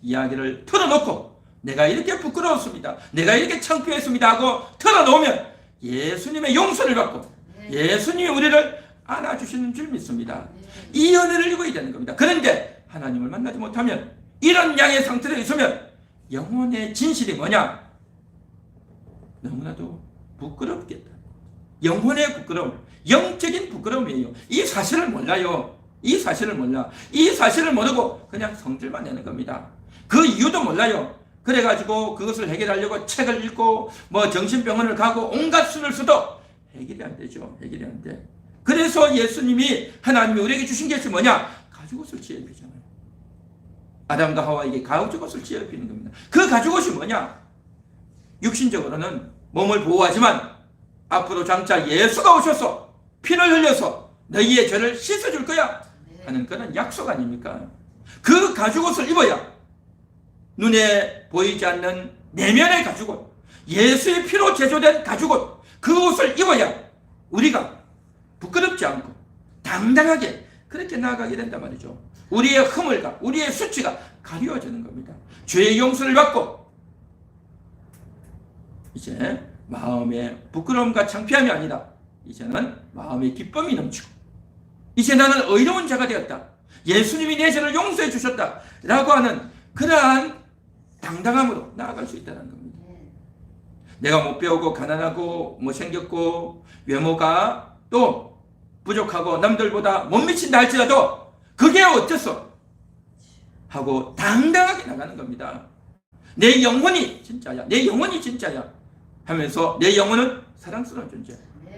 이야기를 털어놓고 내가 이렇게 부끄러웠습니다, 내가 이렇게 창피했습니다 하고 털어놓으면 예수님의 용서를 받고 예수님이 우리를 안아주시는 줄 믿습니다. 이 은혜를 입어야 되는 겁니다. 그런데 하나님을 만나지 못하면, 이런 양의 상태로 있으면 영혼의 진실이 뭐냐? 너무나도 부끄럽겠다. 영혼의 부끄러움, 영적인 부끄러움이에요. 이 사실을 몰라요. 이 사실을 몰라. 이 사실을 모르고 그냥 성질만 내는 겁니다. 그 이유도 몰라요. 그래가지고 그것을 해결하려고 책을 읽고 정신병원을 가고 온갖 수를 써도 해결이 안 되죠. 해결이 안 돼. 그래서 예수님이, 하나님이 우리에게 주신 것이 뭐냐? 가죽옷을 지어입히잖아요. 아담과 하와에게 가죽옷을 지어입히는 겁니다. 그 가죽옷이 뭐냐? 육신적으로는 몸을 보호하지만 앞으로 장차 예수가 오셔서 피를 흘려서 너희의 죄를 씻어줄 거야 하는 그런 약속 아닙니까? 그 가죽옷을 입어야 눈에 보이지 않는 내면의 가죽옷, 예수의 피로 제조된 가죽옷, 그 옷을 입어야 우리가 부끄럽지 않고 당당하게 그렇게 나아가게 된단 말이죠. 우리의 허물과 우리의 수치가 가려워지는 겁니다. 죄의 용서를 받고 이제 마음의 부끄러움과 창피함이 아니라 이제는 마음의 기쁨이 넘치고, 이제 나는 의로운 자가 되었다, 예수님이 내 죄를 용서해 주셨다 라고 하는 그러한 당당함으로 나아갈 수 있다는 겁니다. 내가 못 배우고 가난하고 못생겼고 외모가 또 부족하고 남들보다 못 미친다 할지라도 그게 어째서 하고 당당하게 나가는 겁니다. 내 영혼이 진짜야, 내 영혼이 진짜야 하면서 내 영혼은 사랑스러운 존재,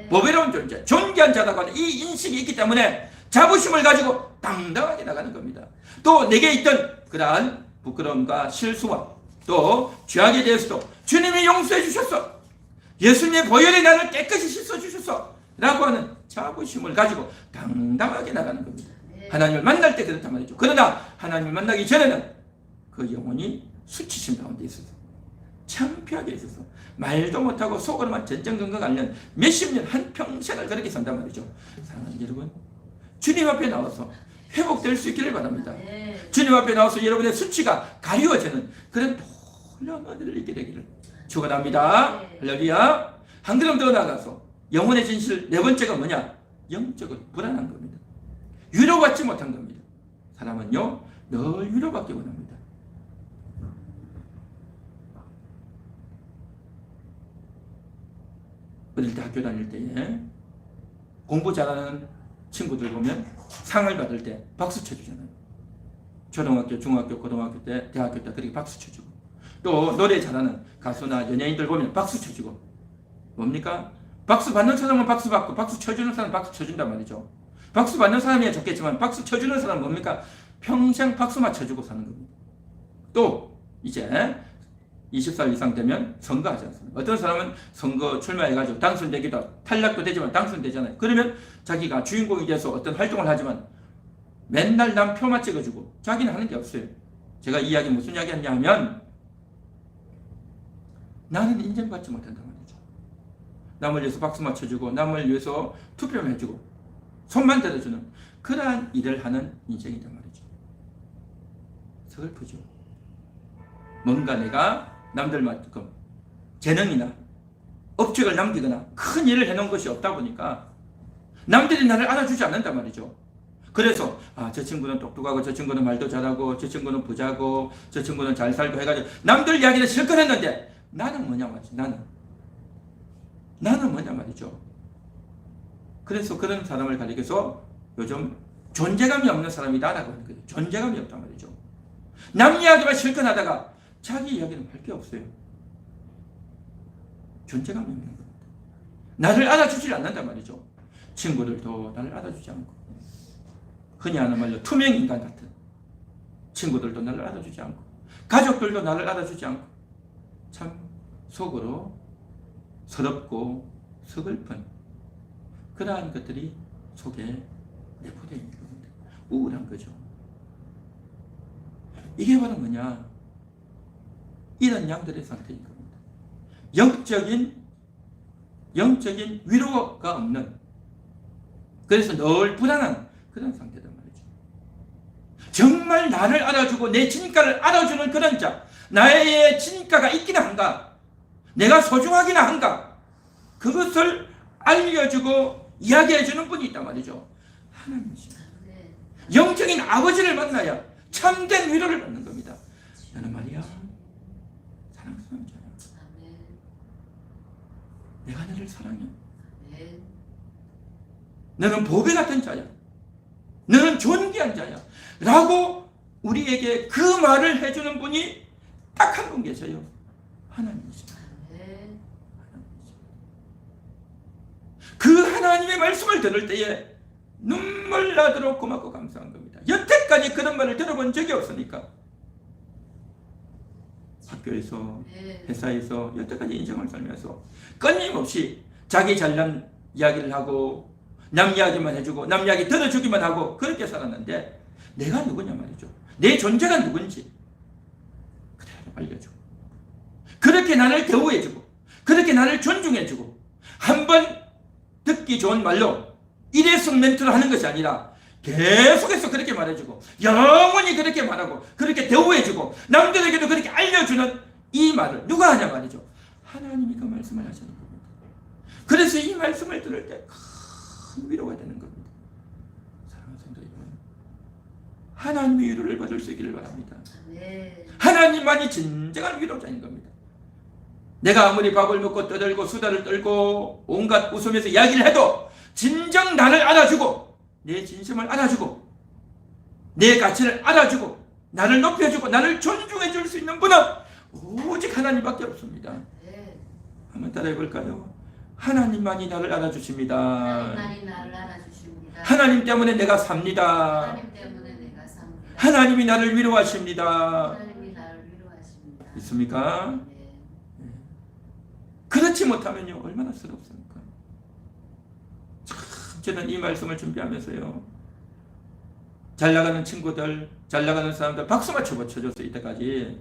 보배로운 존재, 존귀한 자라고 하는 이 인식이 있기 때문에 자부심을 가지고 당당하게 나가는 겁니다. 또 내게 있던 그러한 부끄러움과 실수와 또 죄악에 대해서도 주님이 용서해 주셨어, 예수님의 보혈이 나를 깨끗이 씻어 주셨어 라고 하는 자부심을 가지고 당당하게 나가는 겁니다. 하나님을 만날 때 그렇단 말이죠. 그러나 하나님을 만나기 전에는 그 영혼이 수치심 가운데 있어서 창피하게 있어서 말도 못하고 속으로만 전전긍긍 앓는 몇십 년, 한평생을 그렇게 산단 말이죠. 사랑하는 여러분, 주님 앞에 나와서 회복될 수 있기를 바랍니다. 주님 앞에 나와서 여러분의 수치가 가리워지는 그런 놀라운 은혜를 있게 되기를 축원합니다. 할렐루야. 한 걸음 더 나아가서 영혼의 진실 네 번째가 뭐냐? 영적으로 불안한 겁니다. 위로받지 못한 겁니다. 사람은요 늘 위로받기 원합니다. 어릴 때 학교 다닐 때에 공부 잘하는 친구들 보면 상을 받을 때 박수 쳐주잖아요. 초등학교, 중학교, 고등학교 때, 대학교 때 그렇게 박수 쳐주고, 또 노래 잘하는 가수나 연예인들 보면 박수 쳐주고, 뭡니까? 박수 받는 사람은 박수 받고 박수 쳐주는 사람은 박수 쳐준단 말이죠. 박수 받는 사람이야 좋겠지만 박수 쳐주는 사람은 뭡니까? 평생 박수만 쳐주고 사는 겁니다. 또 이제 20살 이상 되면 선거하지 않습니까? 어떤 사람은 선거 출마해가지고 당선되기도 하고 탈락도 되지만 당선되잖아요. 그러면 자기가 주인공이 돼서 어떤 활동을 하지만 맨날 남 표만 찍어주고 자기는 하는 게 없어요. 제가 이 이야기 무슨 이야기 하냐 하면 나는 인정받지 못한단 말이죠. 남을 위해서 박수 맞춰주고 남을 위해서 투표만 해주고 손만 들어주는 그러한 일을 하는 인생이란 말이죠. 서글프죠. 뭔가 내가 남들만큼 재능이나 업적을 남기거나 큰 일을 해놓은 것이 없다 보니까 남들이 나를 알아주지 않는단 말이죠. 그래서 저 친구는 똑똑하고 저 친구는 말도 잘하고 저 친구는 부자고 저 친구는 잘 살고 해가지고 남들 이야기를 실컷 했는데 나는 뭐냐 말이죠. 나는 뭐냐 말이죠. 그래서 그런 사람을 가리켜서 요즘 존재감이 없는 사람이다라고 하는 거예요. 존재감이 없단 말이죠. 남 이야기만 실컷 하다가 자기 이야기는 할 게 없어요. 존재감이 없는 겁니다. 나를 알아주질 않는단 말이죠. 친구들도 나를 알아주지 않고 흔히 하는 말로 투명인간 같은 친구들도 나를 알아주지 않고 가족들도 나를 알아주지 않고 참 속으로 서럽고 서글픈 그러한 것들이 속에 내포되어 있는 겁니다. 우울한 거죠. 이게 바로 뭐냐? 이런 양들의 상태인 겁니다. 영적인 위로가 없는, 그래서 늘 불안한 그런 상태단 말이죠. 정말 나를 알아주고 내 진가를 알아주는 그런 자, 나의 진가가 있기나 한가, 내가 소중하기나 한가, 그것을 알려주고 이야기해주는 분이 있단 말이죠. 하나님이십니다. 영적인 아버지를 만나야 참된 위로를 받는 겁니다. 나는 말이야 사랑스러운 자야. 내가 너를 사랑해. 너는 보배 같은 자야. 너는 존귀한 자야. 라고 우리에게 그 말을 해주는 분이 딱 한 분 계셔요. 하나님이십니다. 그 하나님의 말씀을 들을 때에 눈물 나도록 고맙고 감사한 겁니다. 여태까지 그런 말을 들어본 적이 없으니까. 학교에서, 회사에서 여태까지 인생을 살면서 끊임없이 자기 잘난 이야기를 하고 남 이야기만 해주고 남 이야기 들어주기만 하고 그렇게 살았는데 내가 누구냐 말이죠. 내 존재가 누군지 그대로 알려주고 그렇게 나를 대우해주고 그렇게 나를 존중해주고 한번 듣기 좋은 말로 일회성 멘트로 하는 것이 아니라 계속해서 그렇게 말해주고 영원히 그렇게 말하고 그렇게 대우해주고 남들에게도 그렇게 알려주는 이 말을 누가 하냐 말이죠. 하나님이 그 말씀을 하시는 겁니다. 그래서 이 말씀을 들을 때 큰 위로가 되는 겁니다. 사랑하는 성도 여러분, 하나님의 위로를 받을 수 있기를 바랍니다. 하나님만이 진정한 위로자인 겁니다. 내가 아무리 밥을 먹고 떠들고 수다를 떨고 온갖 웃으면서 이야기를 해도 진정 나를 알아주고 내 진심을 알아주고 내 가치를 알아주고 나를 높여주고 나를 존중해 줄 수 있는 분은 오직 하나님밖에 없습니다. 한번 따라해 볼까요? 하나님만이 나를 알아주십니다. 하나님만이 나를 알아주십니다. 하나님 때문에 내가 삽니다. 하나님 때문에 내가 삽니다. 하나님이 나를 위로하십니다. 하나님이 나를 위로하십니다. 있습니까? 네. 그렇지 못하면요 얼마나 서럽습니까? 참 저는 이 말씀을 준비하면서요 잘 나가는 친구들, 잘 나가는 사람들 박수 맞춰 쳐줬어요. 이때까지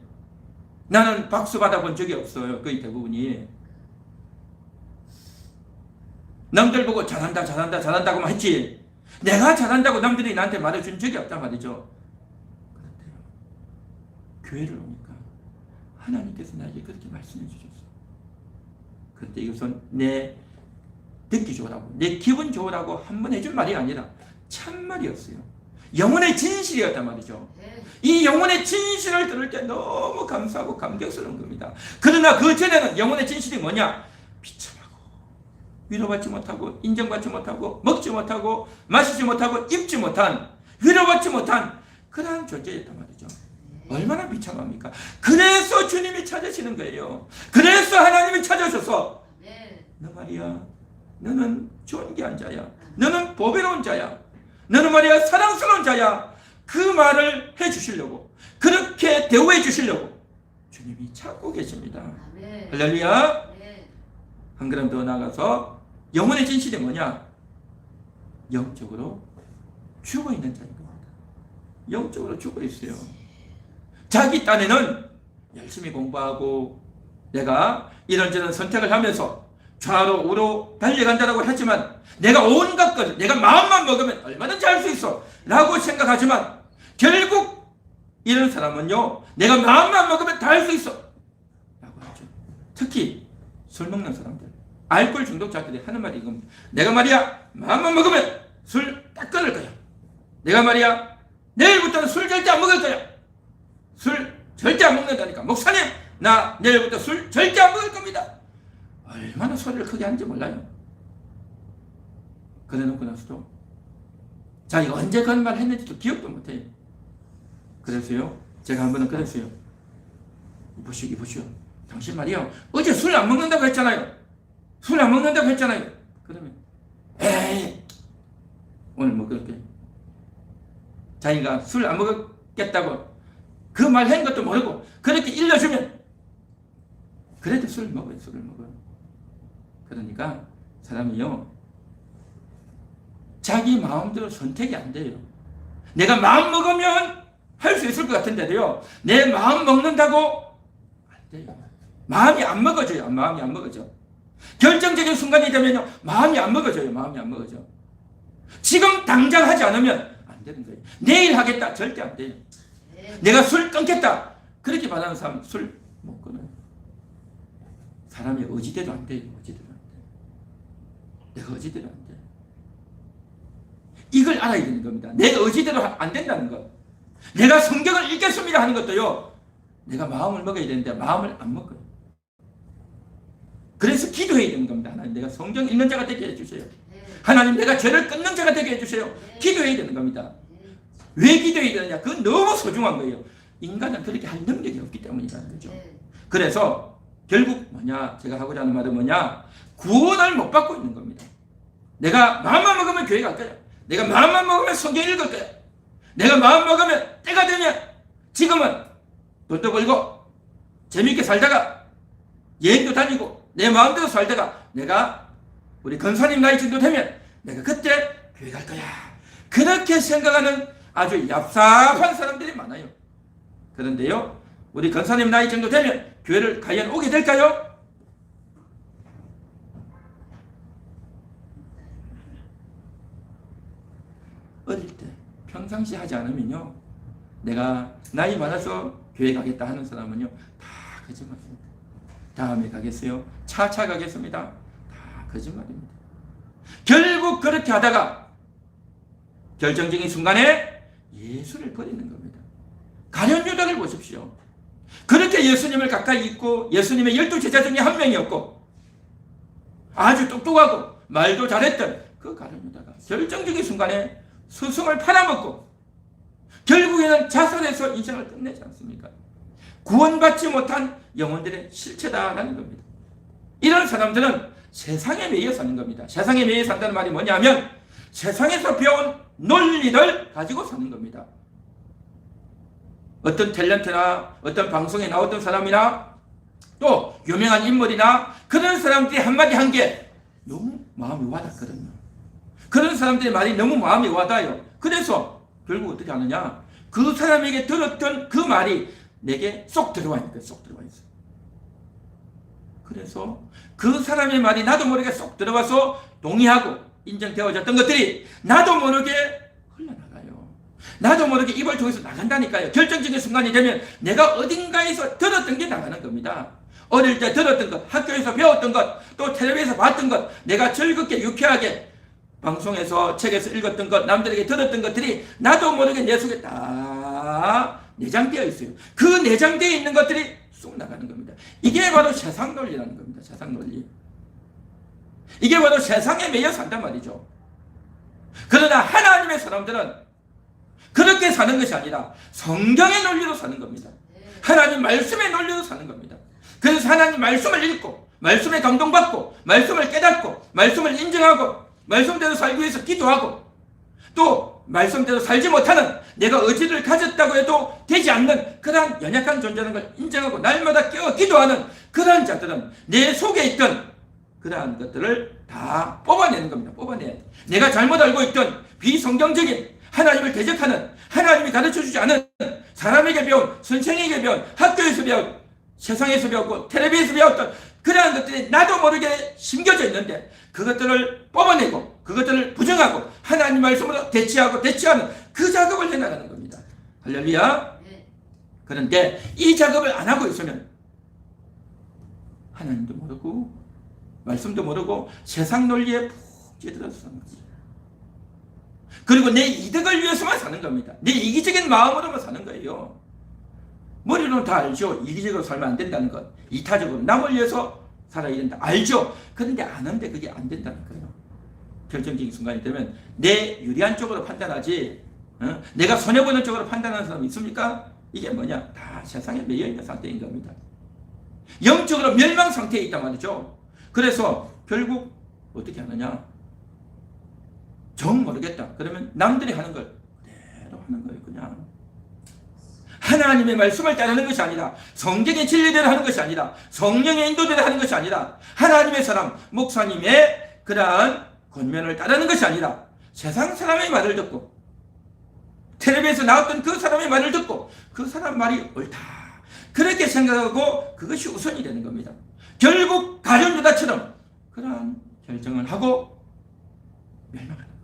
나는 박수 받아본 적이 없어요. 거의 대부분이 남들 보고 잘한다 잘한다 잘한다고만 했지 내가 잘한다고 남들이 나한테 말해준 적이 없단 말이죠. 그런데요 교회를 오니까 하나님께서 나에게 그렇게 말씀해 주셨어요. 그런데 이것은 내 듣기 좋으라고 내 기분 좋으라고 한 번 해준 말이 아니라 참말이었어요. 영혼의 진실이었단 말이죠. 이 영혼의 진실을 들을 때 너무 감사하고 감격스러운 겁니다. 그러나 그 전에는 영혼의 진실이 뭐냐? 비참하고 위로받지 못하고 인정받지 못하고 먹지 못하고 마시지 못하고 입지 못한 위로받지 못한 그러한 존재였단 말이죠. 얼마나 비참합니까? 그래서 주님이 찾으시는 거예요. 그래서 하나님이 찾아셔서 너 말이야 너는 존귀한 자야. 너는 보배로운 자야. 너는 말이야 사랑스러운 자야. 그 말을 해주시려고 그렇게 대우해 주시려고 주님이 찾고 계십니다. 할렐루야. 한 걸음 더 나가서 영혼의 진실이 뭐냐? 영적으로 죽어있는 자인 겁니다. 영적으로 죽어있어요. 자기 딴에는 열심히 공부하고 내가 이런저런 선택을 하면서 좌로 우로 달려간다고 했지만 내가 온갖 것, 내가 마음만 먹으면 얼마든지 할 수 있어 라고 생각하지만 결국 이런 사람은요, 내가 마음만 먹으면 다 할 수 있어 라고 하죠. 특히 술 먹는 사람들, 알코올 중독자들이 하는 말이 이겁니다. 내가 말이야 마음만 먹으면 술 딱 끊을 거야. 내가 말이야 내일부터는 술 절대 안 먹을 거야. 술 절대 안 먹는다니까. 목사님 나 내일부터 술 절대 안 먹을 겁니다. 얼마나 소리를 크게 하는지 몰라요. 그래놓고 나서도 자기가 언제 그런 말 했는지도 기억도 못해요. 그래서요 제가 한 번은 그랬어요. 이보시오 당신 말이요 어제 술 안 먹는다고 했잖아요. 술 안 먹는다고 했잖아요. 그러면 에이 오늘 먹을게. 자기가 술 안 먹겠다고 그 말 한 것도 모르고 그렇게 일러주면 그래도 술을 먹어요. 그러니까 사람이요 자기 마음대로 선택이 안 돼요. 내가 마음 먹으면 할 수 있을 것 같은데도요 내 마음 먹는다고 안 돼요. 마음이 안 먹어져요. 마음이 안 먹어져. 결정적인 순간이 되면요 마음이 안 먹어져요. 지금 당장 하지 않으면 안 되는 거예요. 내일 하겠다 절대 안 돼요. 내가 술 끊겠다 그렇게 말하는 사람 술 못 끊어요. 사람이 의지대로 안 돼요. 내가 의지대로 안 돼. 이걸 알아야 되는 겁니다. 내 의지대로 안 된다는 것. 내가 성경을 읽겠습니다 하는 것도요 내가 마음을 먹어야 되는데 마음을 안 먹어요. 그래서 기도해야 되는 겁니다. 하나님 내가 성경 읽는 자가 되게 해주세요. 하나님 내가 죄를 끊는 자가 되게 해주세요. 기도해야 되는 겁니다. 왜 기도해야 되느냐? 그건 너무 소중한 거예요. 인간은 그렇게 할 능력이 없기 때문이라는 거죠. 그래서 결국 뭐냐? 제가 하고자 하는 말은 뭐냐? 구원을 못 받고 있는 겁니다. 내가 마음만 먹으면 교회 갈 거야. 내가 마음만 먹으면 성경 읽을 거야. 내가 마음 먹으면 때가 되면 지금은 돈도 벌고 재미있게 살다가 여행도 다니고 내 마음대로 살다가 내가 우리 권사님 나이 정도 되면 내가 그때 교회 갈 거야. 그렇게 생각하는 아주 얍삽한 사람들이 많아요. 그런데요 우리 권사님 나이 정도 되면 교회를 과연 오게 될까요? 어릴 때 평상시 하지 않으면요 내가 나이 많아서 교회 가겠다 하는 사람은요 다 거짓말입니다. 다음에 가겠어요? 차차 가겠습니다. 다 거짓말입니다. 결국 그렇게 하다가 결정적인 순간에 예수를 버리는 겁니다. 가룟 유다를 보십시오. 그렇게 예수님을 가까이 있고 예수님의 12제자 중에 한 명이었고 아주 똑똑하고 말도 잘했던 그 가룟 유다가 결정적인 순간에 스승을 팔아먹고 결국에는 자살해서 인생을 끝내지 않습니까? 구원받지 못한 영혼들의 실체다라는 겁니다. 이런 사람들은 세상에 매여 사는 겁니다. 세상에 매여 산다는 말이 뭐냐면 세상에서 배운 논리를 가지고 사는 겁니다. 어떤 탤런트나 어떤 방송에 나왔던 사람이나 또 유명한 인물이나 그런 사람들이 한마디 한 게 너무 마음이 와닿거든요. 그런 사람들의 말이 너무 마음이 와닿아요. 그래서 결국 어떻게 하느냐? 그 사람에게 들었던 그 말이 내게 쏙 들어와 있는 거예요. 쏙 들어와 있어요. 그래서 그 사람의 말이 나도 모르게 쏙 들어와서 동의하고 인정되어졌던 것들이 나도 모르게 흘러나가요. 나도 모르게 입을 통해서 나간다니까요. 결정적인 순간이 되면 내가 어딘가에서 들었던 게 나가는 겁니다. 어릴 때 들었던 것, 학교에서 배웠던 것, 또 텔레비에서 봤던 것, 내가 즐겁게 유쾌하게 방송에서 책에서 읽었던 것, 남들에게 들었던 것들이 나도 모르게 내 속에 다 내장되어 있어요. 그 내장되어 있는 것들이 쑥 나가는 겁니다. 이게 바로 세상 논리라는 겁니다. 세상 논리. 이게 바로 세상에 매여 산단 말이죠. 그러나 하나님의 사람들은 그렇게 사는 것이 아니라 성경의 논리로 사는 겁니다. 하나님 말씀의 논리로 사는 겁니다. 그래서 하나님 말씀을 읽고 말씀에 감동받고 말씀을 깨닫고 말씀을 인정하고 말씀대로 살기 위해서 기도하고 또 말씀대로 살지 못하는 내가 의지를 가졌다고 해도 되지 않는 그러한 연약한 존재라는 걸 인정하고 날마다 깨어 기도하는 그러한 자들은 내 속에 있던 그러한 것들을 다 뽑아내는 겁니다. 뽑아내. 내가 잘못 알고 있던 비성경적인 하나님을 대적하는 하나님이 가르쳐주지 않은 사람에게 배운 선생에게 배운 학교에서 배운 세상에서 배웠고 텔레비에서 배웠던 그러한 것들이 나도 모르게 심겨져 있는데 그것들을 뽑아내고 그것들을 부정하고 하나님 말씀으로 대치하는 그 작업을 해나가는 겁니다. 할렐루야. 네. 그런데 이 작업을 안 하고 있으면 하나님도 모르고 말씀도 모르고 세상 논리에 푹 찌들어서 사는 겁니다. 그리고 내 이득을 위해서만 사는 겁니다. 내 이기적인 마음으로만 사는 거예요. 머리로는 다 알죠. 이기적으로 살면 안 된다는 것. 이타적으로 남을 위해서 살아야 된다. 알죠. 그런데 아는데 그게 안 된다는 거예요. 결정적인 순간이 되면 내 유리한 쪽으로 판단하지 내가 손해보는 쪽으로 판단하는 사람이 있습니까? 이게 뭐냐? 다 세상에 매여있는 상태인 겁니다. 영적으로 멸망 상태에 있단 말이죠. 그래서 결국 어떻게 하느냐? 정 모르겠다. 그러면 남들이 하는 걸 그대로 하는 거예요. 그냥 하나님의 말씀을 따르는 것이 아니라 성경의 진리대로 하는 것이 아니라 성령의 인도대로 하는 것이 아니라 하나님의 사람 목사님의 그러한 권면을 따르는 것이 아니라 세상 사람의 말을 듣고 텔레비에서 나왔던 그 사람의 말을 듣고 그 사람 말이 옳다 그렇게 생각하고 그것이 우선이 되는 겁니다. 결국 가룟 유다처럼 그러한 결정을 하고 멸망하는 겁니다.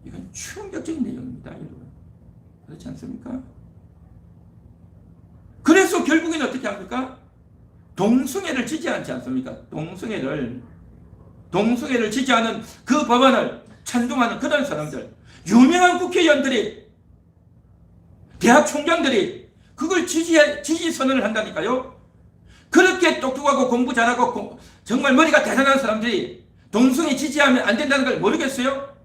이건 충격적인 내용입니다. 여러분 그렇지 않습니까? 그래서 결국엔 어떻게 합니까? 동성애를 지지하지 않습니까? 동성애를 지지하는 그 법안을 찬동하는 그런 사람들, 유명한 국회의원들이, 대학 총장들이 그걸 지지 선언을 한다니까요. 그렇게 똑똑하고 공부 잘하고 정말 머리가 대단한 사람들이 동성애 지지하면 안 된다는 걸 모르겠어요?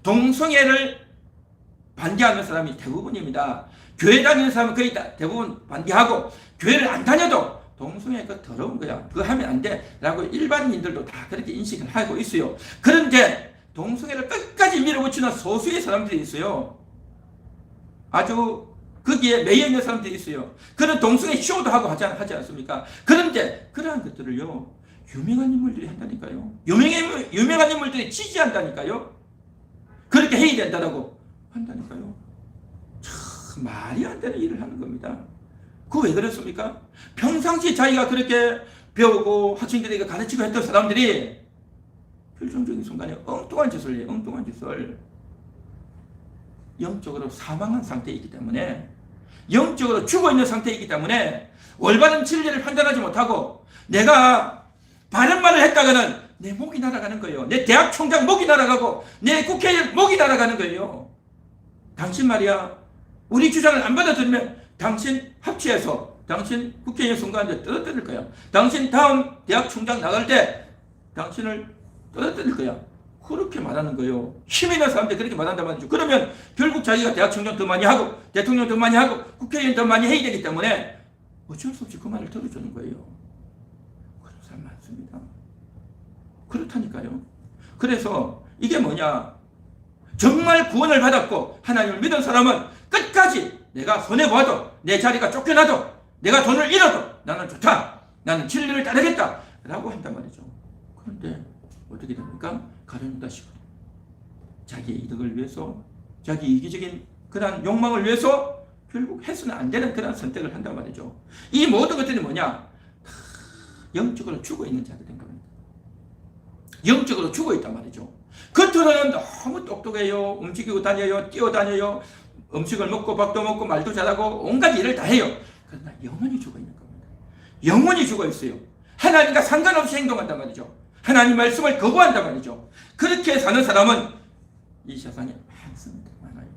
동성애를 반대하는 사람이 대부분입니다. 교회 다니는 사람은 거의 다 대부분 반대하고 교회를 안 다녀도 동성애 그 더러운 거야. 그거 하면 안 돼. 라고 일반인들도 다 그렇게 인식을 하고 있어요. 그런데 동성애를 끝까지 밀어붙이는 소수의 사람들이 있어요. 아주 거기에 매여 있는 사람들이 있어요. 그런 동성애 쇼도 하고 하지 않습니까? 그런데 그러한 것들을요. 유명한 인물들이 한다니까요. 유명한 인물들이 지지한다니까요. 그렇게 해야 된다라고 한다니까요. 참 말이 안 되는 일을 하는 겁니다. 그거 왜 그랬습니까? 평상시 자기가 그렇게 배우고 학생들에게 가르치고 했던 사람들이 결정적인 순간에 엉뚱한 짓을 해요. 엉뚱한 짓을. 영적으로 사망한 상태에 있기 때문에 영적으로 죽어있는 상태에 있기 때문에 올바른 진리를 판단하지 못하고 내가 바른 말을 했다가는 내 목이 날아가는 거예요. 내 대학 총장 목이 날아가고 내 국회의원 목이 날아가는 거예요. 당신 말이야 우리 주장을 안 받아들이면 당신 합치해서 당신 국회의원 선거하는데 떨어뜨릴 거야. 당신 다음 대학 총장 나갈 때 당신을 떨어뜨릴 거야. 그렇게 말하는 거예요. 힘 있는 사람들 그렇게 말한단 말이죠. 그러면 결국 자기가 대학 총장 더 많이 하고 대통령 더 많이 하고 국회의원 더 많이 해야 되기 때문에 어쩔 수 없이 그 말을 들어주는 거예요. 그런 사람 많습니다. 그렇다니까요. 그래서 이게 뭐냐? 정말 구원을 받았고 하나님을 믿은 사람은 끝까지 내가 손해보아도 내 자리가 쫓겨나도 내가 돈을 잃어도 나는 좋다. 나는 진리를 따르겠다. 라고 한단 말이죠. 그런데 어떻게 됩니까? 가룟유다식으로 자기의 이득을 위해서 자기 이기적인 그런 욕망을 위해서 결국 해서는 안 되는 그런 선택을 한단 말이죠. 이 모든 것들이 뭐냐? 영적으로 죽어있는 자들인 겁니다. 영적으로 죽어있단 말이죠. 겉으로는 너무 똑똑해요. 움직이고 다녀요. 뛰어다녀요. 음식을 먹고 밥도 먹고 말도 잘하고 온갖 일을 다 해요. 그러나 영혼이 죽어있는 겁니다. 영혼이 죽어있어요. 하나님과 상관없이 행동한단 말이죠. 하나님 말씀을 거부한단 말이죠. 그렇게 사는 사람은 이 세상에 많습니다. 많아요.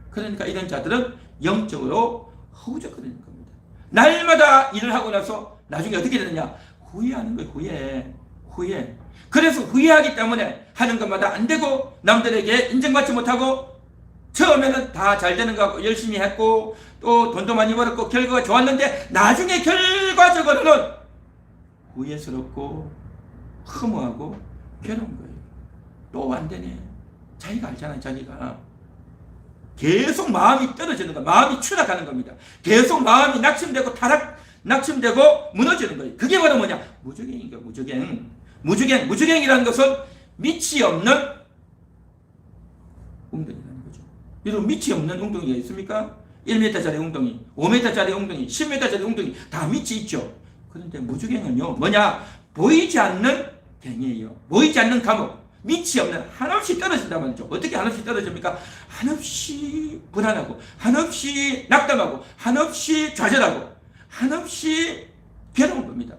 그러니까 이런 자들은 영적으로 허우적거리는 겁니다. 날마다 일을 하고 나서 나중에 어떻게 되느냐? 후회하는 거예요. 후회. 그래서 후회하기 때문에 하는 것마다 안 되고 남들에게 인정받지 못하고 처음에는 다 잘 되는 것 같고 열심히 했고 또 돈도 많이 벌었고 결과가 좋았는데 나중에 결과적으로는 후회스럽고 허무하고 괴로운 거예요. 또 안 되네. 자기가 알잖아요. 자기가 계속 마음이 떨어지는 거예요. 마음이 추락하는 겁니다. 계속 마음이 낙심되고 낙심되고 무너지는 거예요. 그게 바로 뭐냐? 무저갱인 거예요. 무저갱이라는 것은 밑이 없는 웅덩이라는 거죠. 여러분 밑이 없는 웅덩이가 있습니까? 1m짜리 웅덩이, 5m짜리 웅덩이, 10m짜리 웅덩이 다 밑이 있죠. 그런데 무주갱은요, 뭐냐? 보이지 않는 갱이에요. 보이지 않는 감옥, 밑이 없는, 한없이 떨어진단 말이죠. 어떻게 한없이 떨어집니까? 한없이 불안하고, 한없이 낙담하고, 한없이 좌절하고, 한없이 괴로운 겁니다.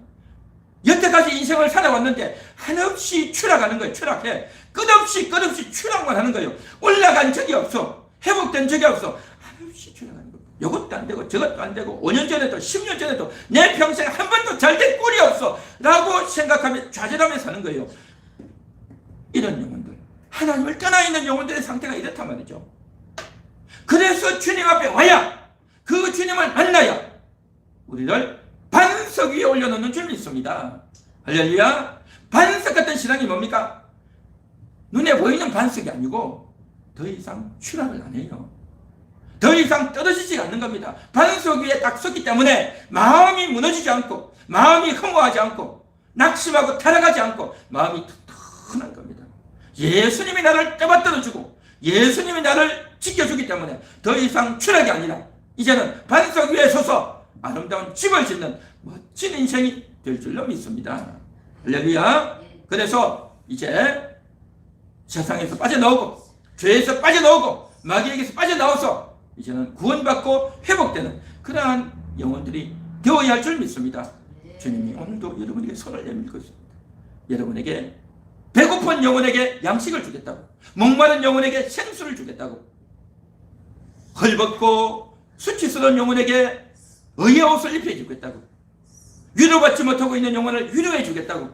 여태까지 인생을 살아왔는데 한없이 추락하는 거예요. 추락해. 끝없이 추락만 하는 거예요. 올라간 적이 없어. 회복된 적이 없어. 한없이 추락하는 거예요. 이것도 안 되고 저것도 안 되고 5년 전에도 10년 전에도 내 평생 한 번도 잘 된 꼴이 없어 라고 생각하며 좌절하며 사는 거예요. 이런 영혼들, 하나님을 떠나 있는 영혼들의 상태가 이렇단 말이죠. 그래서 주님 앞에 와야, 그 주님을 만나야 우리를 반석 위에 올려놓는 줄 믿습니다. 할렐루야. 반석 같은 신앙이 뭡니까? 눈에 보이는 반석이 아니고 더 이상 추락을 안 해요. 더 이상 떨어지지 않는 겁니다. 반석 위에 딱 섰기 때문에 마음이 무너지지 않고, 마음이 허무하지 않고, 낙심하고 타락하지 않고 마음이 튼튼한 겁니다. 예수님이 나를 떠받들어주고 예수님이 나를 지켜주기 때문에 더 이상 추락이 아니라 이제는 반석 위에 서서 아름다운 집을 짓는 멋진 인생이 될 줄로 믿습니다. 할렐루야. 그래서 이제 세상에서 빠져나오고 죄에서 빠져나오고 마귀에게서 빠져나와서 이제는 구원받고 회복되는 그러한 영혼들이 되어야 할 줄 믿습니다. 주님이 오늘도 여러분에게 손을 내밀고 있습니다. 여러분에게 배고픈 영혼에게 양식을 주겠다고, 목마른 영혼에게 생수를 주겠다고, 헐벗고 수치스러운 영혼에게 의의 옷을 입혀주겠다고, 위로받지 못하고 있는 영혼을 위로해 주겠다고,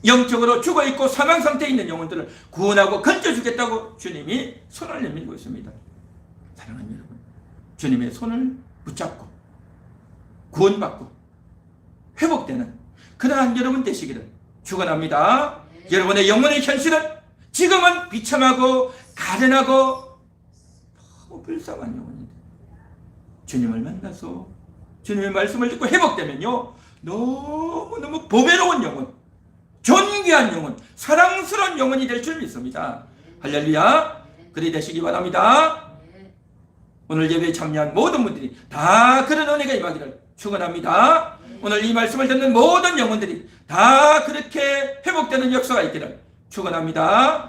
영적으로 죽어있고 사망 상태에 있는 영혼들을 구원하고 건져주겠다고 주님이 손을 내밀고 있습니다. 사랑하는 여러분, 주님의 손을 붙잡고 구원받고 회복되는 그러한 여러분 되시기를 축원합니다. 여러분의 영혼의 현실은 지금은 비참하고 가련하고 너무 불쌍한 영혼인데 주님을 만나서 주님의 말씀을 듣고 회복되면요, 너무너무 보배로운 영혼, 존귀한 영혼, 사랑스러운 영혼이 될 줄 믿습니다. 할렐루야. 그리 되시기 바랍니다. 오늘 예배에 참여한 모든 분들이 다 그런 은혜가 임하기를 축원합니다. 오늘 이 말씀을 듣는 모든 영혼들이 다 그렇게 회복되는 역사가 있기를 축원합니다.